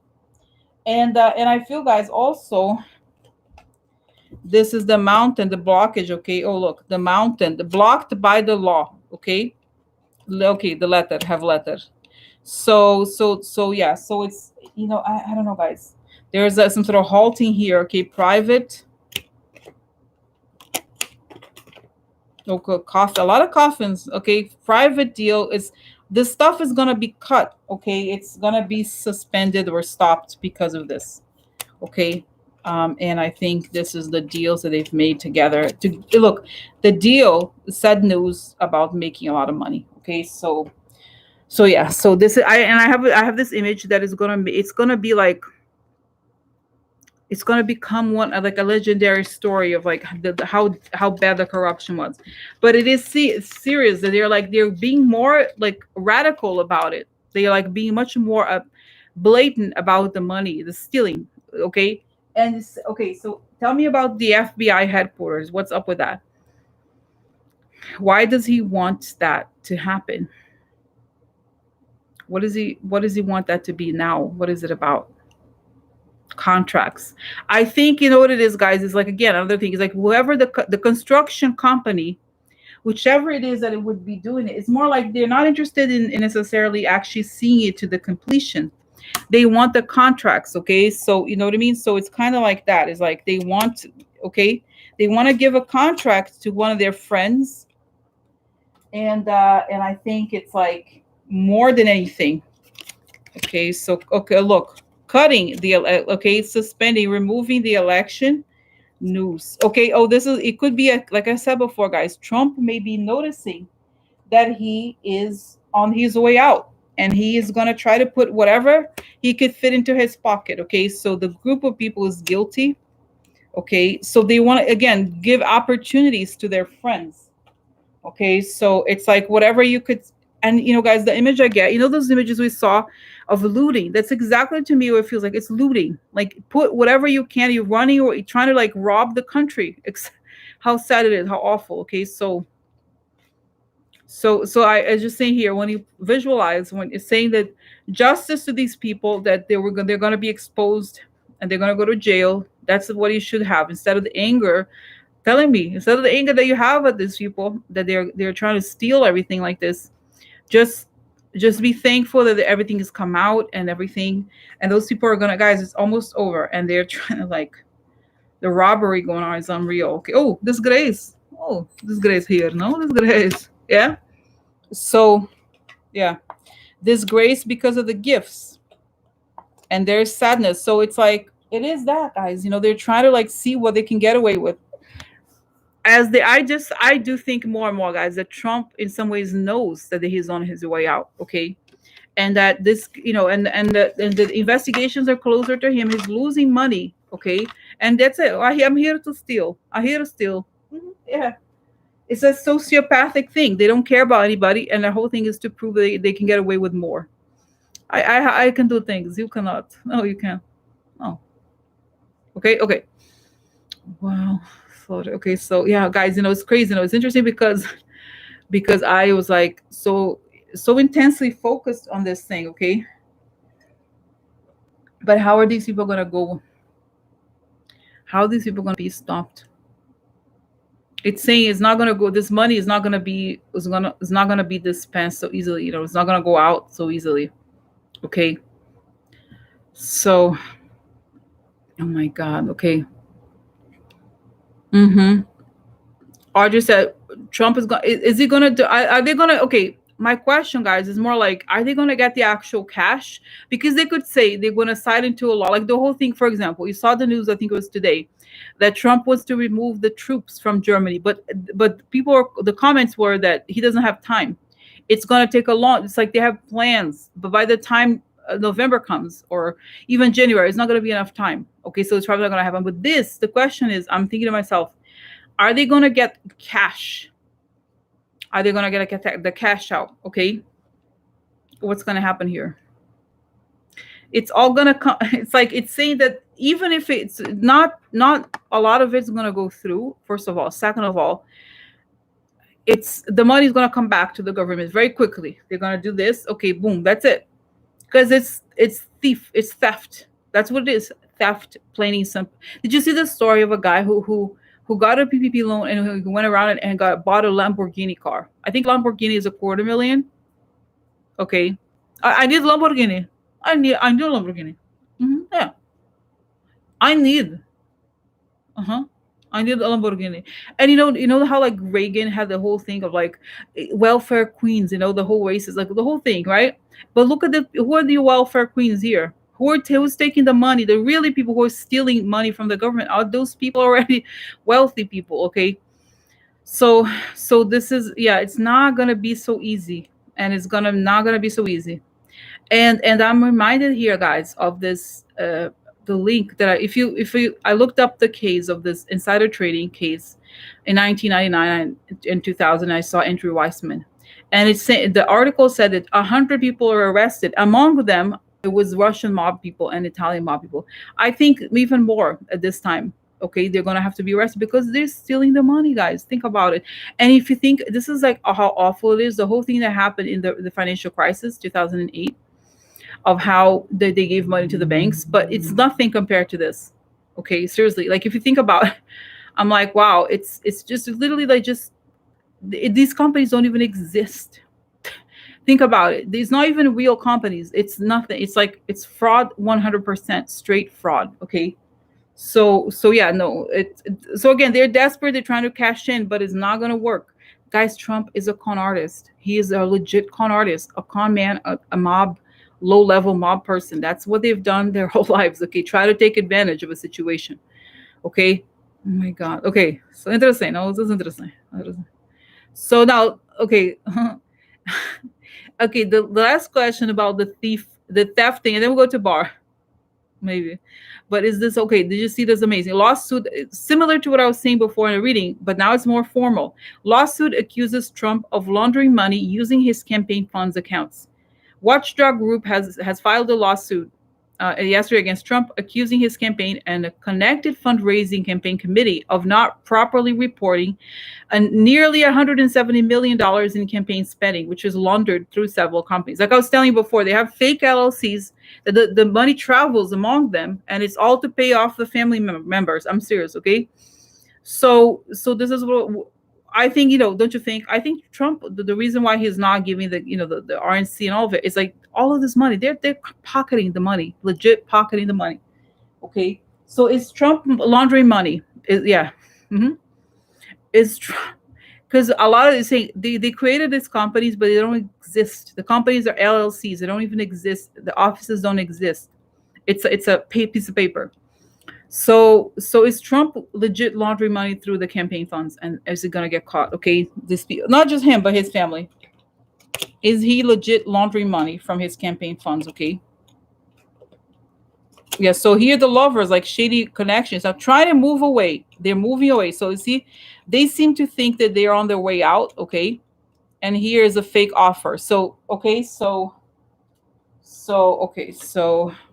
And I feel, guys, also this is the mountain, the blockage, okay? Oh look, the mountain, the blocked by the law, okay? Okay, the letter, have letter. So yeah, so it's I don't know, guys. There's some sort of halting here. Okay, private. Okay, a lot of coffins. Okay, private deal is this stuff is gonna be cut. Okay, it's gonna be suspended or stopped because of this. Okay, and I think this is the deals that they've made together. To look, the deal said news about making a lot of money. Okay, so yeah, so this is I have this image that is gonna be it's gonna be like it's going to become one like a legendary story of like how bad the corruption was. But it is serious that they're being more like radical about it. They're like being much more blatant about the money, the stealing. Okay, okay. So tell me about the FBI headquarters. What's up with that? Why does he want that to happen? What does he want that to be now? What is it about? Contracts. I think you know what it is, guys. Is like again another thing is like whoever the construction company, whichever it is that it would be doing it, it's more like they're not interested in necessarily actually seeing it to the completion. They want the contracts, okay? So you know what I mean. So it's kind of like that. It's like they want, okay, they want to give a contract to one of their friends, and I think it's like more than anything. Okay, so okay, look, cutting okay, suspending, removing the election news. Okay, oh, this is it could be like I said before, guys. Trump may be noticing that he is on his way out, and he is gonna try to put whatever he could fit into his pocket. Okay, so the group of people is guilty. Okay, so they want to again give opportunities to their friends. Okay, so it's like whatever you could, and guys, the image I get, those images we saw of looting. That's exactly to me what it feels like. It's looting. Like put whatever you can. You're running or you're trying to like rob the country. How sad it is. How awful. Okay, so I just saying here when you visualize when it's saying that justice to these people that they're going to be exposed and they're going to go to jail. That's what you should have instead of the anger telling me instead of the anger that you have at these people that they're trying to steal everything like this. just just be thankful that everything has come out and everything, and those people are gonna, guys, it's almost over and they're trying to like the robbery going on is unreal. Okay, oh, this grace here, no, this grace, yeah. So yeah, this grace because of the gifts, and there's sadness. So it's like it is that, guys, they're trying to like see what they can get away with. I do think more and more, guys, that Trump in some ways knows that he's on his way out. Okay, and that this, and the investigations are closer to him. He's losing money. Okay, and that's it. I'm here to steal. I'm here to steal. Yeah, it's a sociopathic thing. They don't care about anybody, and the whole thing is to prove they can get away with more. I can do things you cannot. No, you can't. Oh, okay. Wow. Okay, so yeah, guys, it's crazy. It's interesting because I was like so intensely focused on this thing. Okay, but how are these people gonna go? How are these people gonna be stopped? It's saying it's not gonna go. This money is not gonna be is not gonna be dispensed so easily. It's not gonna go out so easily. Okay, so oh my God. Okay, Mm-hmm. Audrey said Trump is going. Is he going to do? Are they going to? Okay, my question, guys, is more like, are they going to get the actual cash? Because they could say they're going to sign into a law, like the whole thing. For example, you saw the news. I think it was today that Trump wants to remove the troops from Germany, but people are, the comments were that he doesn't have time. It's going to take a long. It's like they have plans, but by the time November comes or even January, it's not going to be enough time. Okay, so it's probably not going to happen. But this, the question is, I'm thinking to myself, are they going to get cash? Are they going to get the cash out? Okay. What's going to happen here? It's all going to come. It's like it's saying that even if it's not a lot of it's going to go through, first of all. Second of all, it's the money's going to come back to the government very quickly. They're going to do this. Okay, boom, that's it. Because it's theft. That's what it is. Theft, plain and simple. Did you see the story of a guy who got a PPP loan and who went around and got bought a Lamborghini car? I think Lamborghini is a quarter million. Okay, I need Lamborghini. I need Lamborghini. Yeah, I need. Uh-huh. I need a Lamborghini. And you know how like Reagan had the whole thing of like welfare queens, the whole races, like the whole thing, right? But look at who are the welfare queens here? Who's taking the money? The really people who are stealing money from the government are those people already wealthy people, okay? So this is, yeah, it's not gonna be so easy. And it's gonna not gonna be so easy. And I'm reminded here, guys, of this the link that if you I looked up the case of this insider trading case in 1999 and 2000. I saw Andrew Weissman, and the article said that 100 people were arrested. Among them, it was Russian mob people and Italian mob people. I think even more at this time. Okay, they're gonna have to be arrested because they're stealing the money, guys. Think about it. And if you think this is like how awful it is, the whole thing that happened in the financial crisis 2008, of how they gave money to the banks, but it's nothing compared to this. Okay, seriously, like if you think about it, I'm like, wow, it's just literally like just these companies don't even exist. Think about it. These not even real companies. It's nothing. It's like it's fraud, 100% straight fraud. Okay, so yeah, no, so again, they're desperate, they're trying to cash in, but it's not going to work. Guys, Trump is a con artist. He is a legit con artist, a con man, a mob, low level mob person. That's what they've done their whole lives. Okay, try to take advantage of a situation. Okay, oh my god. Okay, so interesting. No, this is interesting. So now, okay. Okay, the last question about the theft thing, and then we'll go to bar maybe. But is this okay? Did you see this amazing lawsuit? Similar to what I was saying before in the reading, but now it's more formal. Lawsuit accuses Trump of laundering money using his campaign funds accounts. Watchdog Group has filed a lawsuit yesterday against Trump, accusing his campaign and a connected fundraising campaign committee of not properly reporting nearly $170 million in campaign spending, which is laundered through several companies. Like I was telling you before, they have fake LLCs. The money travels among them, and it's all to pay off the family members. I'm serious, okay? So this is what I think. Don't you think? I think Trump. The reason why he's not giving the RNC and all of it is like all of this money. They're pocketing the money, legit pocketing the money. Okay, so is Trump laundering money? Yeah. Mm-hmm. Is because a lot of these saying they created these companies, but they don't exist. The companies are LLCs. They don't even exist. The offices don't exist. It's a piece of paper. So is Trump legit laundering money through the campaign funds, and is he gonna get caught? Okay, not just him, but his family. Is he legit laundering money from his campaign funds? Okay. Yeah, so here the lovers like shady connections are trying to move away. They're moving away. So you see, they seem to think that they're on their way out. Okay, and here is a fake offer. So okay, so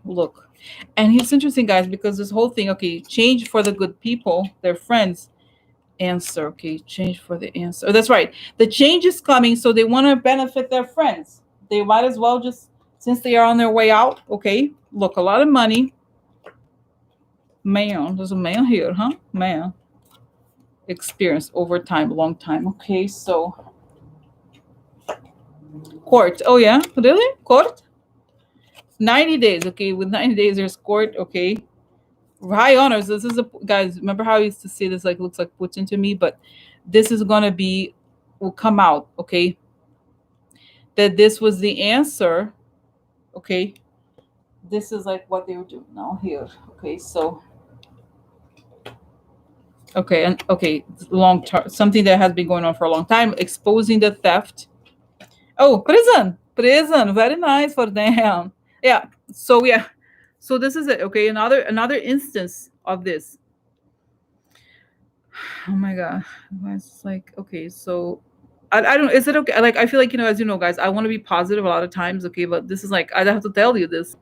look, and it's interesting, guys, because this whole thing. Okay, change for the good people, their friends. Answer. Okay, change for the answer. Oh, that's right. The change is coming, so they want to benefit their friends. They might as well just, since they are on their way out. Okay, look, a lot of money. Man, there's a man here, huh? Man, experience over time, long time. Okay, so court. Oh yeah, really? Court? 90 days. Okay, with 90 days, there's court. Okay, high honors. This is a guys. Remember how I used to say this like looks like Putin to me, but this is gonna be will come out. Okay, that this was the answer. Okay, this is like what they were doing now here. Okay, so okay, and okay, long term, something that has been going on for a long time, exposing the theft. Oh, prison, very nice for them. Yeah. So yeah, so this is it. Okay, another instance of this. Oh my god, it's like okay, so I don't. Is it okay? Like I feel like as you know, guys, I want to be positive a lot of times. Okay, but this is like I have to tell you this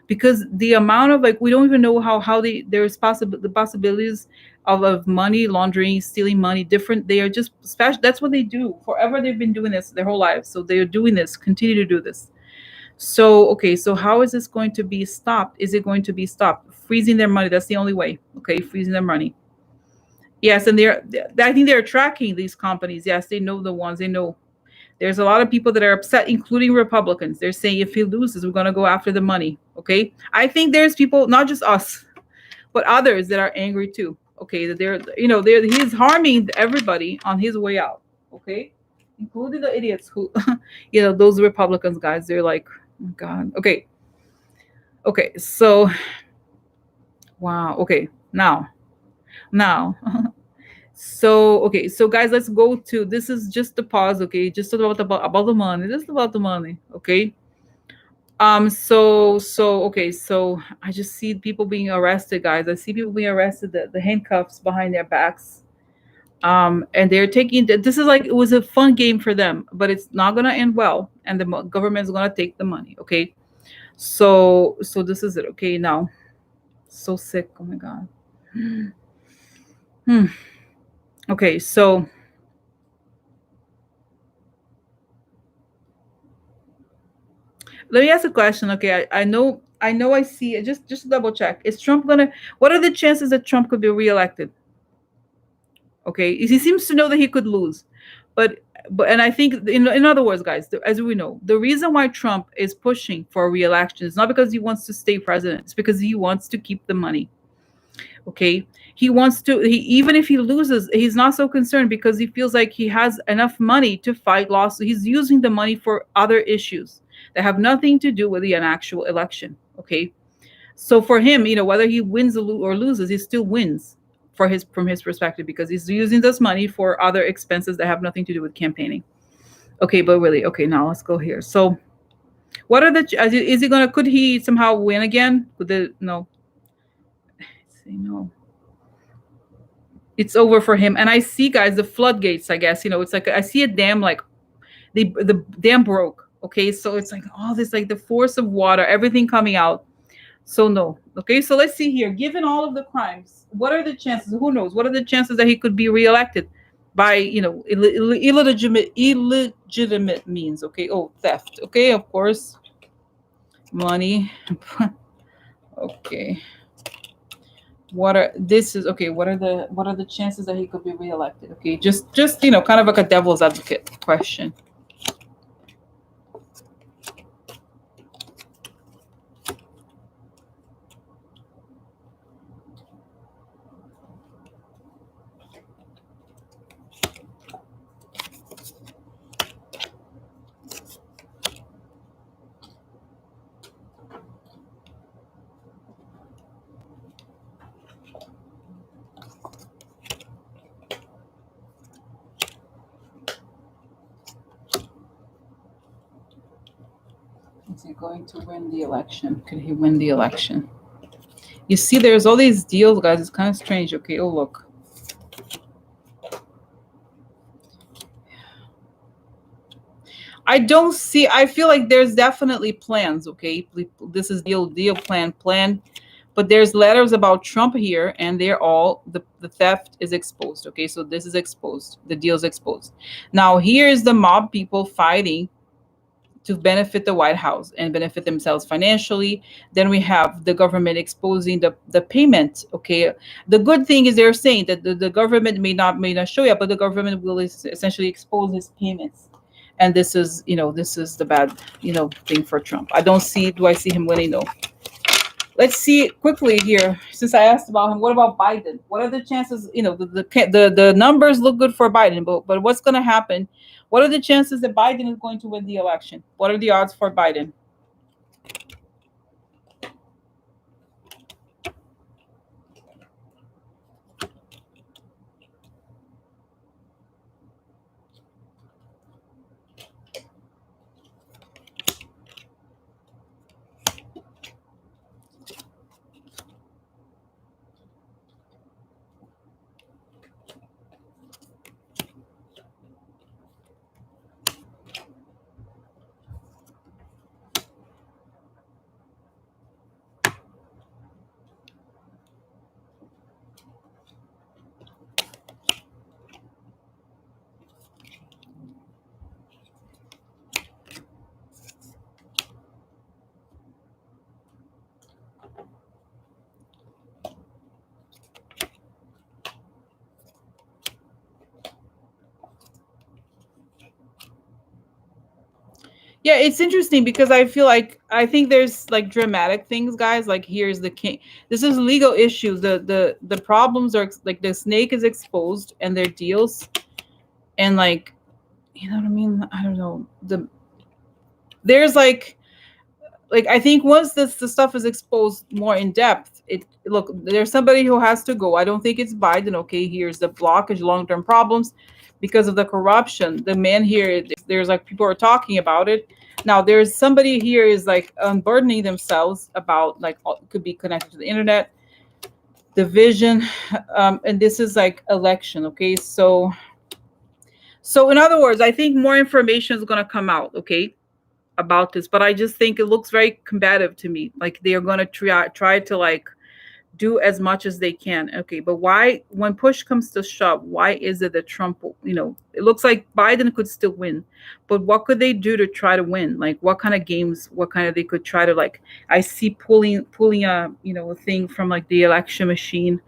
because the amount of like we don't even know how there's possible the possibilities of money laundering, stealing money. Different. They are just special. That's what they do forever. They've been doing this their whole lives. So they are doing this. Continue to do this. So okay, so how is this going to be stopped? Is it going to be stopped? Freezing their money. That's the only way. Okay, freezing their money. Yes, and I think they're tracking these companies. Yes, they know the ones. They know there's a lot of people that are upset, including Republicans. They're saying if he loses, we're going to go after the money. Okay. I think there's people, not just us, but others that are angry too. Okay. That he's harming everybody on his way out. Okay. Including the idiots who, those Republicans guys, they're like, oh God. Okay. Okay. So, wow. Okay. Now. So okay, so guys, let's go to this is just the pause, okay? Just about the money. Just about the money, okay? So okay, so I just see people being arrested, guys. I see people being arrested, the handcuffs behind their backs. And they're taking this is like it was a fun game for them, but it's not gonna end well, and the government is gonna take the money, okay? So this is it, okay? Now, so sick. Oh my god. Hmm. Okay, so let me ask a question. Okay, I know I see it. Just double check. Is Trump gonna what are the chances that Trump could be reelected? Okay. He seems to know that he could lose. But and I think in other words, guys, as we know, the reason why Trump is pushing for reelection is not because he wants to stay president, it's because he wants to keep the money. Okay, he wants to even if he loses, he's not so concerned because he feels like he has enough money to fight lawsuits. He's using the money for other issues that have nothing to do with the actual election. Okay, so for him, whether he wins or loses, he still wins from his perspective because he's using this money for other expenses that have nothing to do with campaigning. Okay, but really, okay, now let's go here. So what are the is he gonna could he somehow win again? Could the no say no, it's over for him. And I see, guys, the floodgates, I guess, it's like I see a dam, like the dam broke. Okay, so it's like all this, like the force of water, everything coming out. So no. Okay, so let's see here. Given all of the crimes, what are the chances? Who knows? What are the chances that he could be reelected by illegitimate means? Okay. Oh, theft. Okay, of course, money. Okay. What are the chances that he could be reelected? Okay, just kind of like a devil's advocate question. Is he going to win the election? Could he win the election? You see, there's all these deals, guys. It's kind of strange. Okay. Oh, look. I don't see. I feel like there's definitely plans. Okay, this is deal plan, but there's letters about Trump here, and they're all the theft is exposed. Okay, so this is exposed. The deal's exposed. Now here's the mob people fighting to benefit the White House and benefit themselves financially. Then we have the government exposing the payment. Okay, the good thing is they're saying that the government may not show you, but the government will essentially expose his payments. And this is the bad thing for Trump. I don't see. Do I see him winning? No. Let's see quickly here. Since I asked about him, what about Biden? What are the chances? The numbers look good for Biden, but what's going to happen? What are the chances that Biden is going to win the election? What are the odds for Biden? Yeah, it's interesting because I think there's like dramatic things, guys. Like here's the king. This is legal issues. The problems are like the snake is exposed and their deals and like you know what I mean. I don't know. There's like I think once this the stuff is exposed more in depth, it look there's somebody who has to go. I don't think it's Biden. Okay, here's the blockage, long term problems because of the corruption. The man here, there's like people are talking about it. Now there's somebody here is like unburdening themselves about like could be connected to the internet, division, and this is like election. Okay, so in other words, I think more information is gonna come out. Okay, about this, but I just think it looks very combative to me. Like they are going to try to like do as much as they can. Okay, but why, when push comes to shove, why is it that Trump? It looks like Biden could still win, but what could they do to try to win? Like what kind of games? What kind of they could try to like? I see pulling a a thing from like the election machine,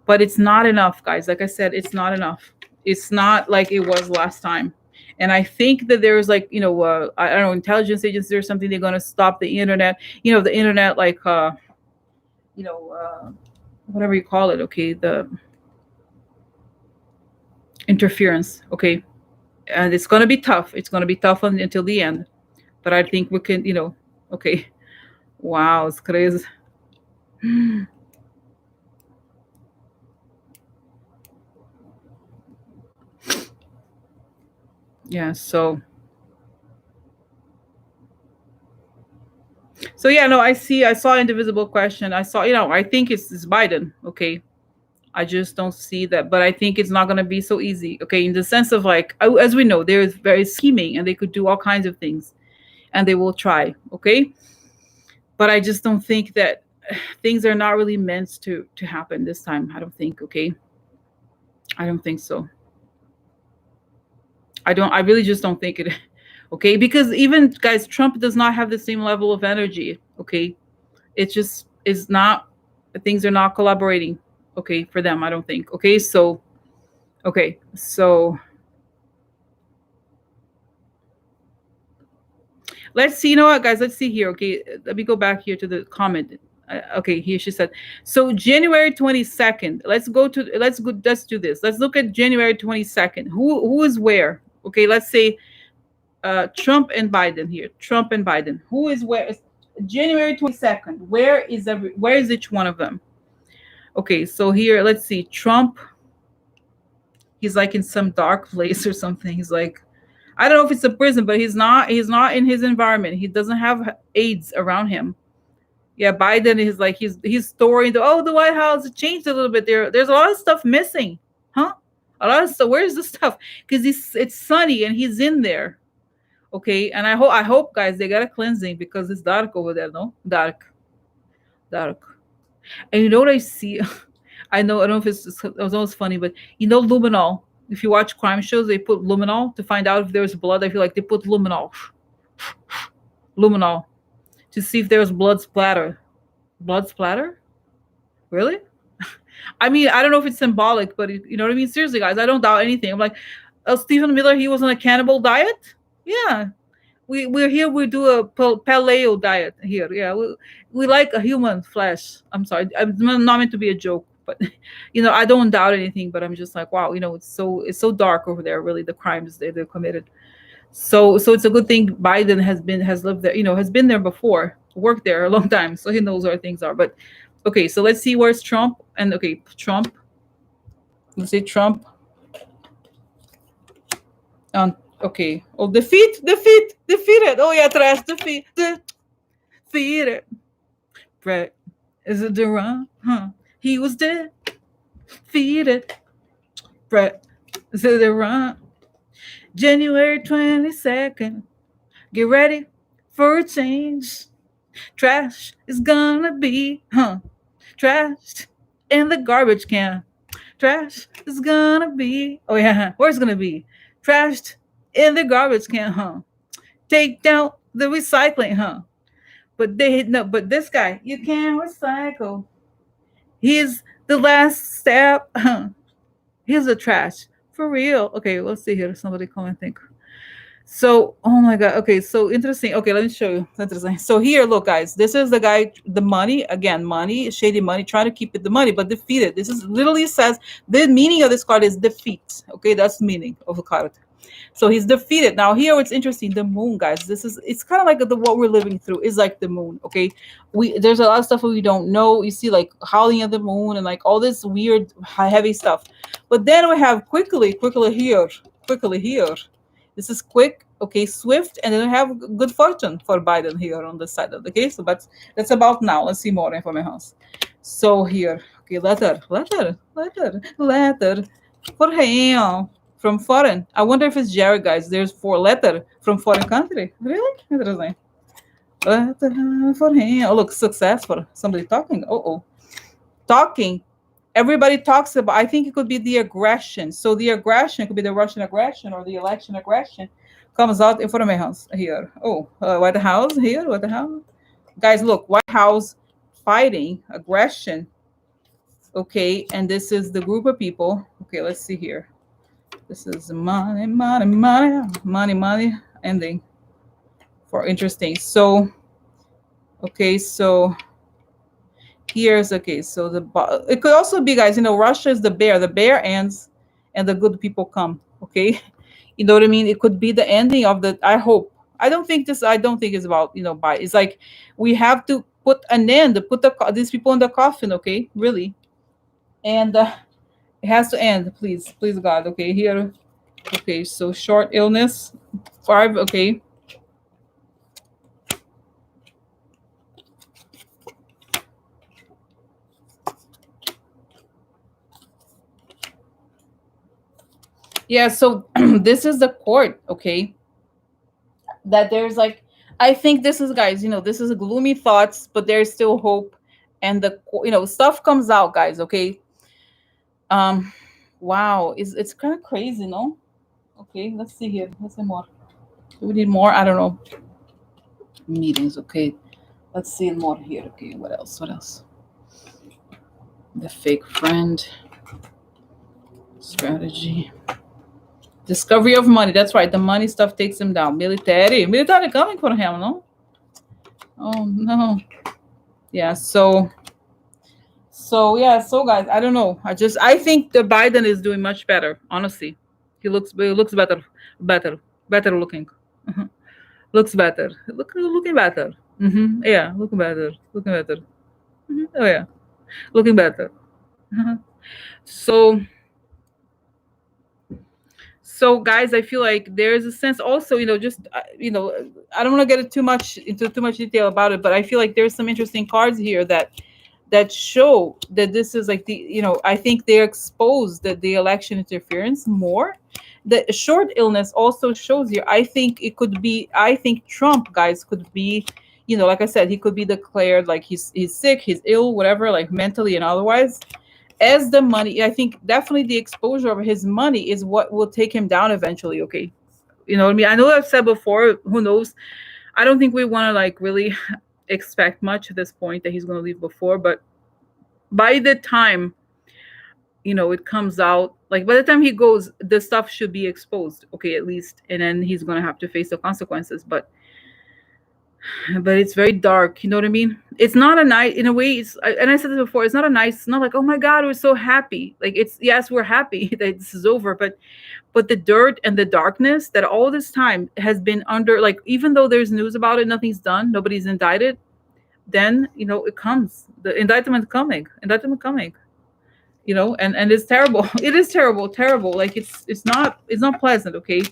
but it's not enough, guys. Like I said, it's not enough. It's not like it was last time. And I think that there's like, I don't know, intelligence agencies or something, they're going to stop the internet, the internet, like, you know, uh, whatever you call it. Okay. The interference. Okay. And it's going to be tough. It's going to be tough until the end. But I think we can, okay. Wow. It's crazy. Yeah. So yeah, no, I saw indivisible question. I saw, I think it's Biden. Okay. I just don't see that, but I think it's not going to be so easy. Okay, in the sense of like, as we know, there is very scheming, and they could do all kinds of things, and they will try. Okay, but I just don't think that things are not really meant to happen this time. I don't think. Okay, I don't think so. I don't. I really just don't think it. Okay, because even guys, Trump does not have the same level of energy. Okay, it just is not. Things are not collaborating. Okay, for them, I don't think. Okay, so okay, so let's see. You know what, guys? Let's see here. Okay, let me go back here to the comment. Okay, here she said. So January 22nd. Let's go to. Let's go. Let's do this. Let's look at January 22nd. Who is where? Okay, let's say Trump and Biden here. Trump and Biden. Who is where? January 22nd. Where is each one of them? Okay, so here let's see. Trump. He's like in some dark place or something. He's like, I don't know if it's a prison, but he's not in his environment. He doesn't have aides around him. Yeah, Biden is like he's storing the White House changed a little bit there. There's a lot of stuff missing. Huh? A lot of stuff. Where's the stuff? Because it's sunny and he's in there. Okay. And I hope guys they got a cleansing because it's dark over there, no? Dark. And you know what I see? I don't know if it was almost funny, but luminol. If you watch crime shows, they put luminol to find out if there's blood. I feel like they put luminol to see if there was blood splatter. Blood splatter? Really? I mean, I don't know if it's symbolic, but you know what I mean. Seriously, guys, I don't doubt anything. I'm like, Stephen Miller, he was on a cannibal diet. Yeah. we're here. We do a paleo diet here. Yeah, we like a human flesh. I'm sorry, I'm not meant to be a joke, but I don't doubt anything. But I'm just like, wow, it's so dark over there. Really, the crimes they're committed. So it's a good thing Biden has lived there. Has been there before, worked there a long time, so he knows where things are. But okay, so let's see where's Trump. And okay, Trump. Let's say Trump. Okay. Oh, defeated. Oh yeah, trash, defeated. Brett, is it Duran? Huh? He was defeated. Brett, is it Duran? January 22nd. Get ready for a change. Trash is gonna be, trashed in the garbage can. Trash is gonna be, oh yeah, where's it gonna be? Trashed in the garbage can, Take down the recycling, But they no, but this guy, you can't recycle. He's the last step, He's a trash for real. Okay, let's see here. Somebody come and think. So, oh my God. Okay, so interesting. Okay, let me show you. It's interesting. So here, look, guys. This is the guy. The money again. Money, shady money. Trying to keep it the money, but defeated. This is literally says the meaning of this card is defeat. Okay, that's the meaning of the card. So he's defeated. Now here it's interesting. The moon, guys. It's kind of like what we're living through is like the moon. Okay, there's a lot of stuff we don't know. You see like howling of the moon and like all this weird heavy stuff. But then we have quickly here. This is quick, okay, swift, and then we have good fortune for Biden here on the side of the case. So that's about now. Let's see more information. So here, okay, letter for him from foreign. I wonder if it's Jerry, guys. There's 4 letter from foreign country. Really interesting. Letter for him. Oh, look, successful. Somebody talking. Talking. Everybody talks about, I think it could be the aggression. So the aggression could be the Russian aggression or the election aggression comes out in front of my house here. White House here. White House. Guys, look, White House fighting aggression. Okay, and this is the group of people. Okay, let's see here. This is money ending for interesting. So, okay, so here's okay. So it could also be, guys. Russia is the bear. The bear ends, and the good people come. Okay, you know what I mean. It could be the ending of the. I hope. I don't think it's about By. It's like we have to put an end. Put these people in the coffin. Okay, really, and it has to end. Please, God. Okay, here. Okay, so short illness. 5. Okay. Yeah, so this is the court, okay? That there's like, I think this is, guys, this is gloomy thoughts, but there's still hope. And stuff comes out, guys, okay? Wow, it's kind of crazy, no? Okay, let's see here. Let's see more. Do we need more? I don't know. Meetings, okay. Let's see more here. Okay, what else? The fake friend. Strategy. Discovery of money. That's right. The money stuff takes him down. Military coming for him, no? Oh no. Yeah. So guys, I don't know. I think the Biden is doing much better. Honestly, he looks better looking. Looks better. Looking better. Yeah, looking better. Oh yeah, looking better. So guys, I feel like there's a sense also, just I don't want to get into too much detail about it, but I feel like there's some interesting cards here that show that this is like I think they exposed the election interference more. The short illness also shows you. I think Trump, guys, could be, like I said, he could be declared like he's sick, he's ill, whatever, like mentally and otherwise. As the money, I think definitely the exposure of his money is what will take him down eventually. Okay, you know what I mean. I know I've said before. Who knows? I don't think we want to like really expect much at this point that he's going to leave before. But by the time it comes out, like by the time he goes, the stuff should be exposed. Okay, at least, and then he's going to have to face the consequences. But but it's very dark. You know what I mean? It's not a nice, in a way. And I said this before. It's not a nice. It's not like, oh my God, we're so happy. Like, it's, yes, we're happy that this is over, but the dirt and the darkness that all this time has been under, like, even though there's news about it, nothing's done, nobody's indicted. Then it comes, the indictment coming. And it's terrible. It is terrible, terrible. Like, it's not pleasant. Okay,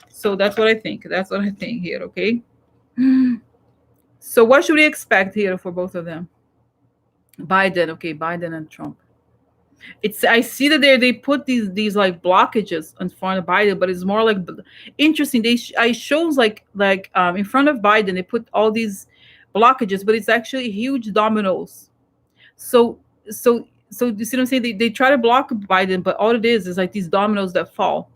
so that's what I think. That's what I think here. Okay. So what should we expect here for both of them? Biden, okay, Biden and Trump. It's, I see that they put these like blockages in front of Biden, but it's more like interesting. I shows like in front of Biden they put all these blockages, but it's actually huge dominoes. So so you see what I'm saying? They try to block Biden, but all it is like these dominoes that fall.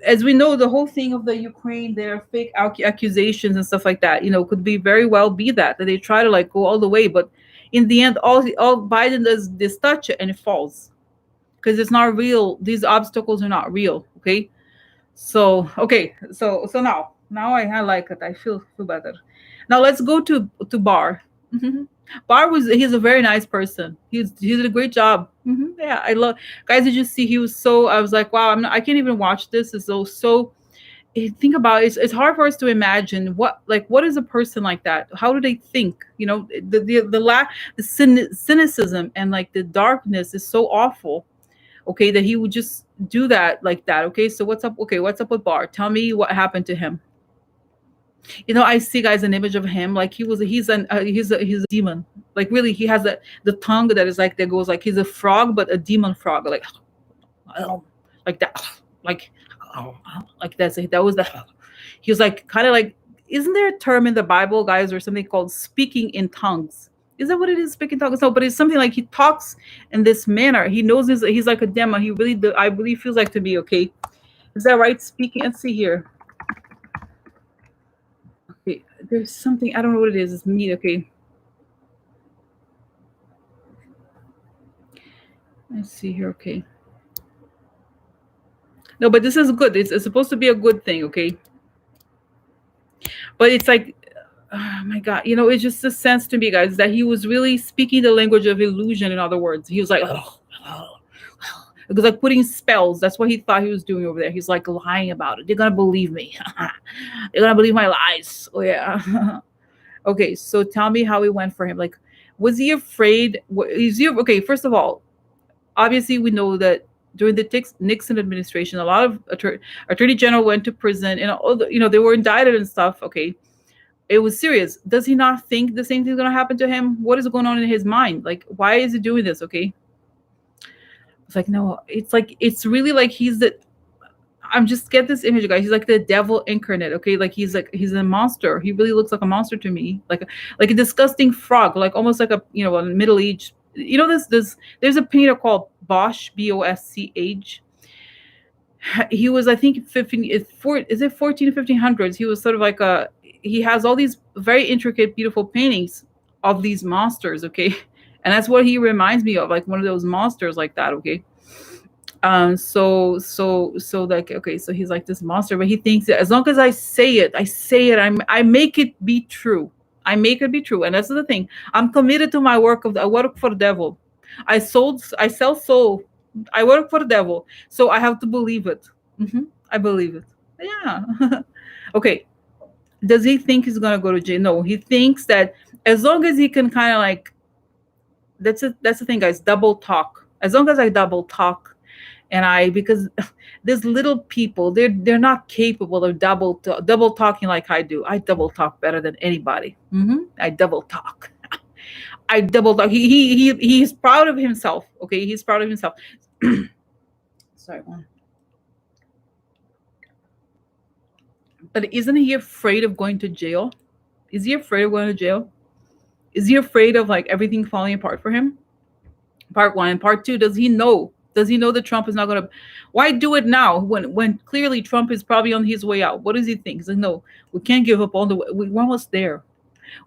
As we know, the whole thing of the Ukraine, their fake accusations and stuff like that, could be very well be that they try to like go all the way, but in the end, all Biden does is touch it and it falls because it's not real. These obstacles are not real. Okay, so okay, so now I like it. I feel better. Now let's go to Bar. Mhm. Bar he's a very nice person. He did a great job. Yeah, I love guys. Did you see? He was so. I was like, wow. I can't even watch this. It's so. Think about it, it's hard for us to imagine what is a person like that. How do they think? The cynicism and like the darkness is so awful. Okay, that he would just do that like that. Okay, so what's up? Okay, what's up with Bar? Tell me what happened to him. I see guys an image of him like he's a demon. Like really, he has the tongue that is like that goes like he's a frog, but a demon frog. Like like that, like like that was the. He was like kind of like. Isn't there a term in the Bible, guys, or something called speaking in tongues? Is that what it is? Speaking tongues? No, but it's something like he talks in this manner. He knows he's like a demon. He really, I believe, feels like to be okay. Is that right? Speaking. Let's see here. Okay, there's something I don't know what it is. It's me. Okay, let's see here. Okay, no, but this is good. It's supposed to be a good thing. Okay, but it's like, oh my God, it's just a sense to me, guys, that he was really speaking the language of illusion. In other words, he was like, it was like putting spells. That's what he thought he was doing over there. He's like lying about it. They're gonna believe me. They're gonna believe my lies. Oh yeah. Okay, so tell me how it went for him. Like, was he afraid? Is he okay? First of all, obviously we know that during the Nixon administration, a lot of attorney general went to prison, and all they were indicted and stuff. Okay, it was serious. Does he not think the same thing's gonna happen to him? What is going on in his mind? Like, why is he doing this? Okay, it's like no, it's like it's really like he's the. I'm just get this image, guys. He's like the devil incarnate. Okay, like he's a monster. He really looks like a monster to me, like a disgusting frog, like almost like a middle age. This there's a painter called Bosch, Bosch. He was, I think, 15. Is it 14 to 1500s? He was sort of like a. He has all these very intricate, beautiful paintings of these monsters. Okay, and that's what he reminds me of, like one of those monsters like that. Okay, so like okay, so he's like this monster, but he thinks that as long as I say it, I make it be true. I make it be true, and that's the thing. I'm committed to my work. I work for the devil. I sell soul. I work for the devil, so I have to believe it. I believe it. Yeah. Okay, does he think he's gonna go to jail? No, he thinks that as long as he can kind of like, that's the thing, guys, double talk. As long as I double talk, and I because these little people, they're not capable of double talking like I do. I double talk better than anybody. I double talk. I double talk. He's proud of himself. Okay, he's proud of himself. Sorry, one. But isn't he afraid of going to jail? Is he afraid of going to jail? Is he afraid of like everything falling apart for him? Part one and part two. Does he know? Does he know that Trump is not going to? Why do it now when clearly Trump is probably on his way out? What does he think? He's like, no, we can't give up all the way. We're almost there.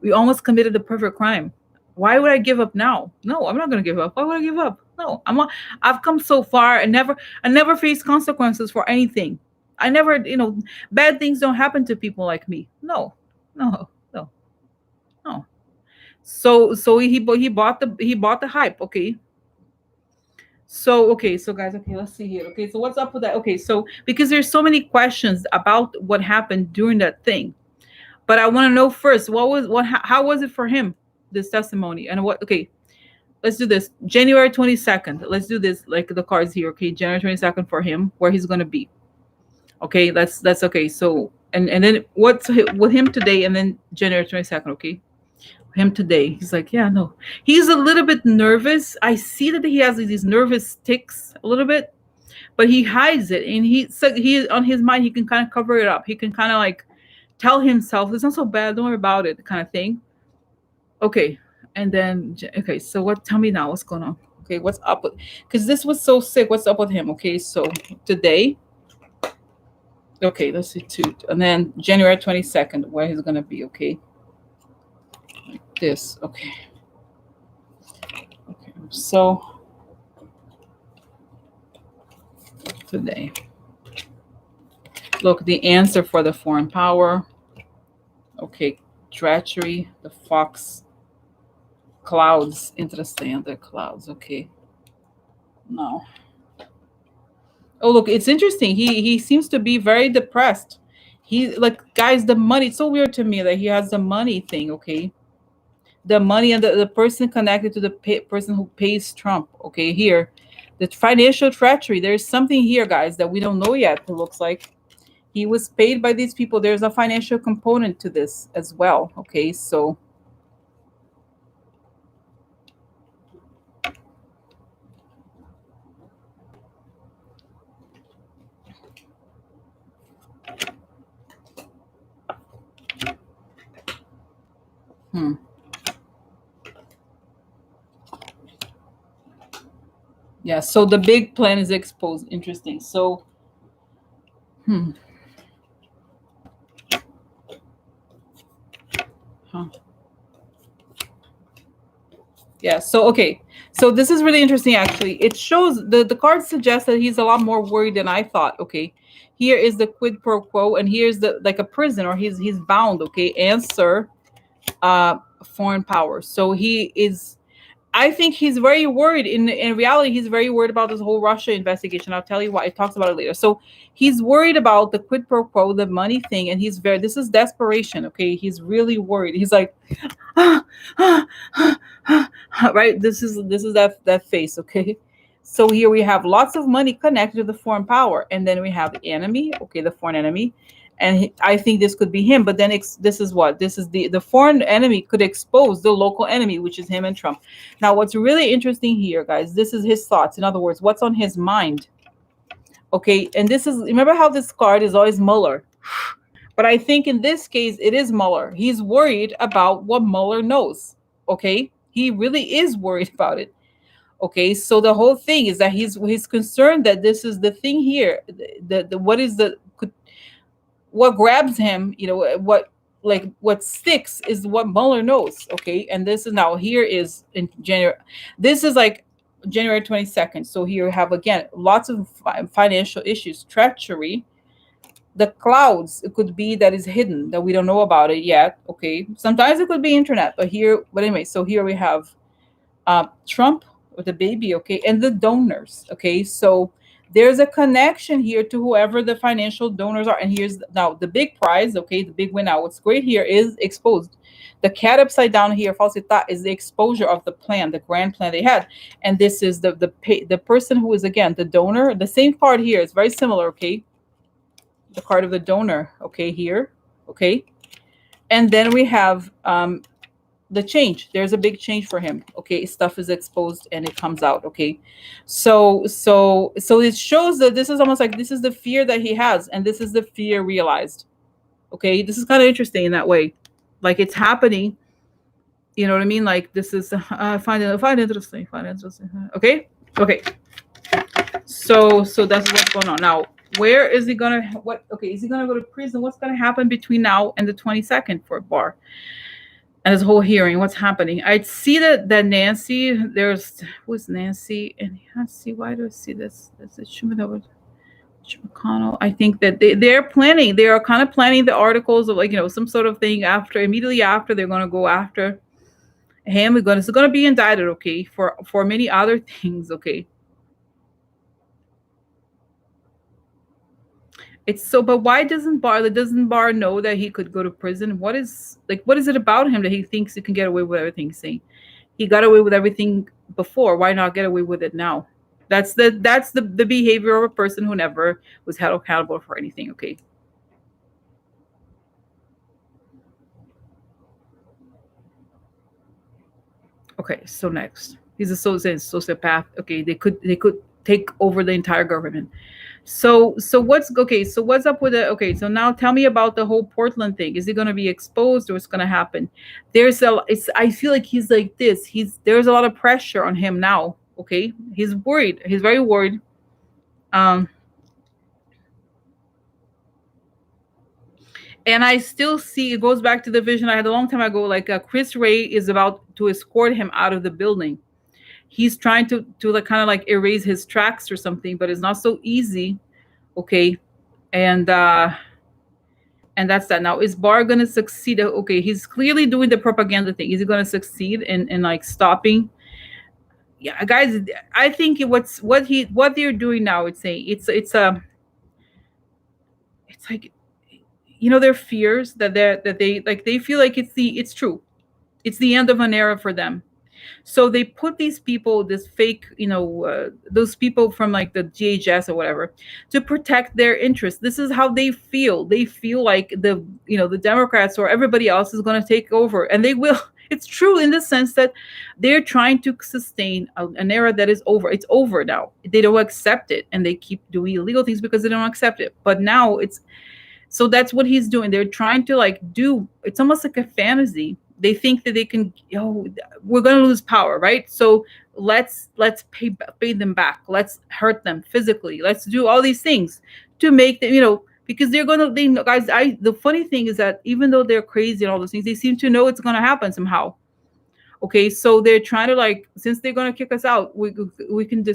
We almost committed the perfect crime. Why would I give up now? No, I'm not going to give up. Why would I give up? No, I've come so far and never faced consequences for anything. I never, bad things don't happen to people like me. No, no, no. So he bought the hype. Okay. So okay, so guys, okay, let's see here. Okay, so what's up with that? Okay, so because there's so many questions about what happened during that thing, but I want to know first, how was it for him, this testimony, and what? Okay, let's do this. January 22nd. Let's do this like the cards here. Okay, January 22nd for him, where he's gonna be. Okay, that's okay. So and then what's with him today, and then January 22nd. Okay, him today. He's like, yeah, no. He's a little bit nervous. I see that he has these nervous tics a little bit, but he hides it, and he on his mind he can kind of cover it up. He can kind of like tell himself it's not so bad, don't worry about it, kind of thing. Okay, and then okay, so what? Tell me now, what's going on? Okay, what's up with? Because this was so sick. What's up with him? Okay, so today. Okay, let's see two, and then January 22nd, where he's gonna be. Okay, like this. Okay, okay. So today, look, the answer for the foreign power. Okay, treachery, the fox, clouds, interesting, the clouds. Okay, no. Oh, look, it's interesting. He seems to be very depressed. He like guys, the money. It's so weird to me that he has the money thing. Okay, the money and the person connected to the person who pays Trump. Okay, here, the financial treachery. There's something here, guys, that we don't know yet. It looks like he was paid by these people. There's a financial component to this as well. Okay, so hmm. Yeah, so the big plan is exposed. Interesting. So, hmm. Huh. Yeah. So okay. So this is really interesting. Actually, it shows the card suggests that he's a lot more worried than I thought. Okay. Here is the quid pro quo, and here's the like a prison, or he's bound. Okay. Answer, foreign power. So he is. I think he's very worried. In reality, he's very worried about this whole Russia investigation. I'll tell you why. It talks about it later. So he's worried about the quid pro quo, the money thing, and he's very. This is desperation. Okay, he's really worried. He's like, right. This is that face. Okay. So here we have lots of money connected to the foreign power, and then we have the enemy. Okay, the foreign enemy, and I think this could be him. But then this is what this is the foreign enemy could expose the local enemy, which is him and Trump. Now, what's really interesting here, guys, this is his thoughts. In other words, what's on his mind. Okay, and this is remember how this card is always Mueller. But I think in this case, it is Mueller. He's worried about what Mueller knows. Okay, he really is worried about it. Okay, so the whole thing is that he's concerned that this is the thing here. The what is the what grabs him? You know what like what sticks is what Mueller knows. Okay, and this is now here is in January. This is like January 22nd. So here you have again lots of financial issues, treachery, the clouds. It could be that is hidden that we don't know about it yet. Okay, sometimes it could be internet, but anyway, so here we have Trump with the baby. Okay, and the donors. Okay, so there's a connection here to whoever the financial donors are, and here's now the big prize. Okay, the big win. Now what's great here is exposed. The cat upside down here, falsità, is the exposure of the plan, the grand plan they had, and this is the person who is again the donor. The same card here is very similar. Okay, the card of the donor. Okay, here. Okay, and then we have the change. There's a big change for him. Okay, stuff is exposed and it comes out. Okay, so it shows that this is almost like this is the fear that he has, and this is the fear realized. Okay, this is kind of interesting in that way, like it's happening. You know what I mean? Like this is find interesting, find interesting. Okay, okay. So that's what's going on now. Where is he gonna? What? Okay, is he gonna go to prison? What's gonna happen between now and the 22nd for Barr? And this whole hearing, what's happening? I see that Nancy, who's Nancy and Nancy? Why do I see this? This is McConnell. I think that they're planning. They are kind of planning the articles of like some sort of thing after immediately after they're going to go after Him is gonna be indicted, okay, for many other things, okay. It's so, but why doesn't Barr know that he could go to prison? What is it about him that he thinks he can get away with everything he's saying? He got away with everything before. Why not get away with it now? That's the behavior of a person who never was held accountable for anything. Okay. Okay. So next, he's a sociopath. Okay. They could take over the entire government. So what's okay? So what's up with it? Okay. So now tell me about the whole Portland thing. Is it going to be exposed or what's going to happen? I feel like he's like this. There's a lot of pressure on him now. Okay. He's worried. He's very worried. Um, and I still see it goes back to the vision I had a long time ago. Like Chris Ray is about to escort him out of the building. He's trying to like kind of like erase his tracks or something, but it's not so easy. Okay, and that's that. Now, is Barr gonna succeed? Okay, he's clearly doing the propaganda thing. Is he gonna succeed in like stopping? Yeah, guys, I think what they're doing now. It's like their fears that they feel like it's true. It's the end of an era for them. So they put these people, this fake, those people from like the GHS or whatever, to protect their interests. This is how they feel. They feel like the Democrats or everybody else is going to take over, and they will. It's true in the sense that they're trying to sustain an era that is over. It's over now. They don't accept it, and they keep doing illegal things because they don't accept it. But now so that's what he's doing. They're trying to like do. It's almost like a fantasy. They think that they can. We're going to lose power, right? So let's pay them back. Let's hurt them physically. Let's do all these things to make them. Because they're going to. They guys. The funny thing is that even though they're crazy and all those things, they seem to know it's going to happen somehow. Okay, so they're trying to like, since they're going to kick us out, we can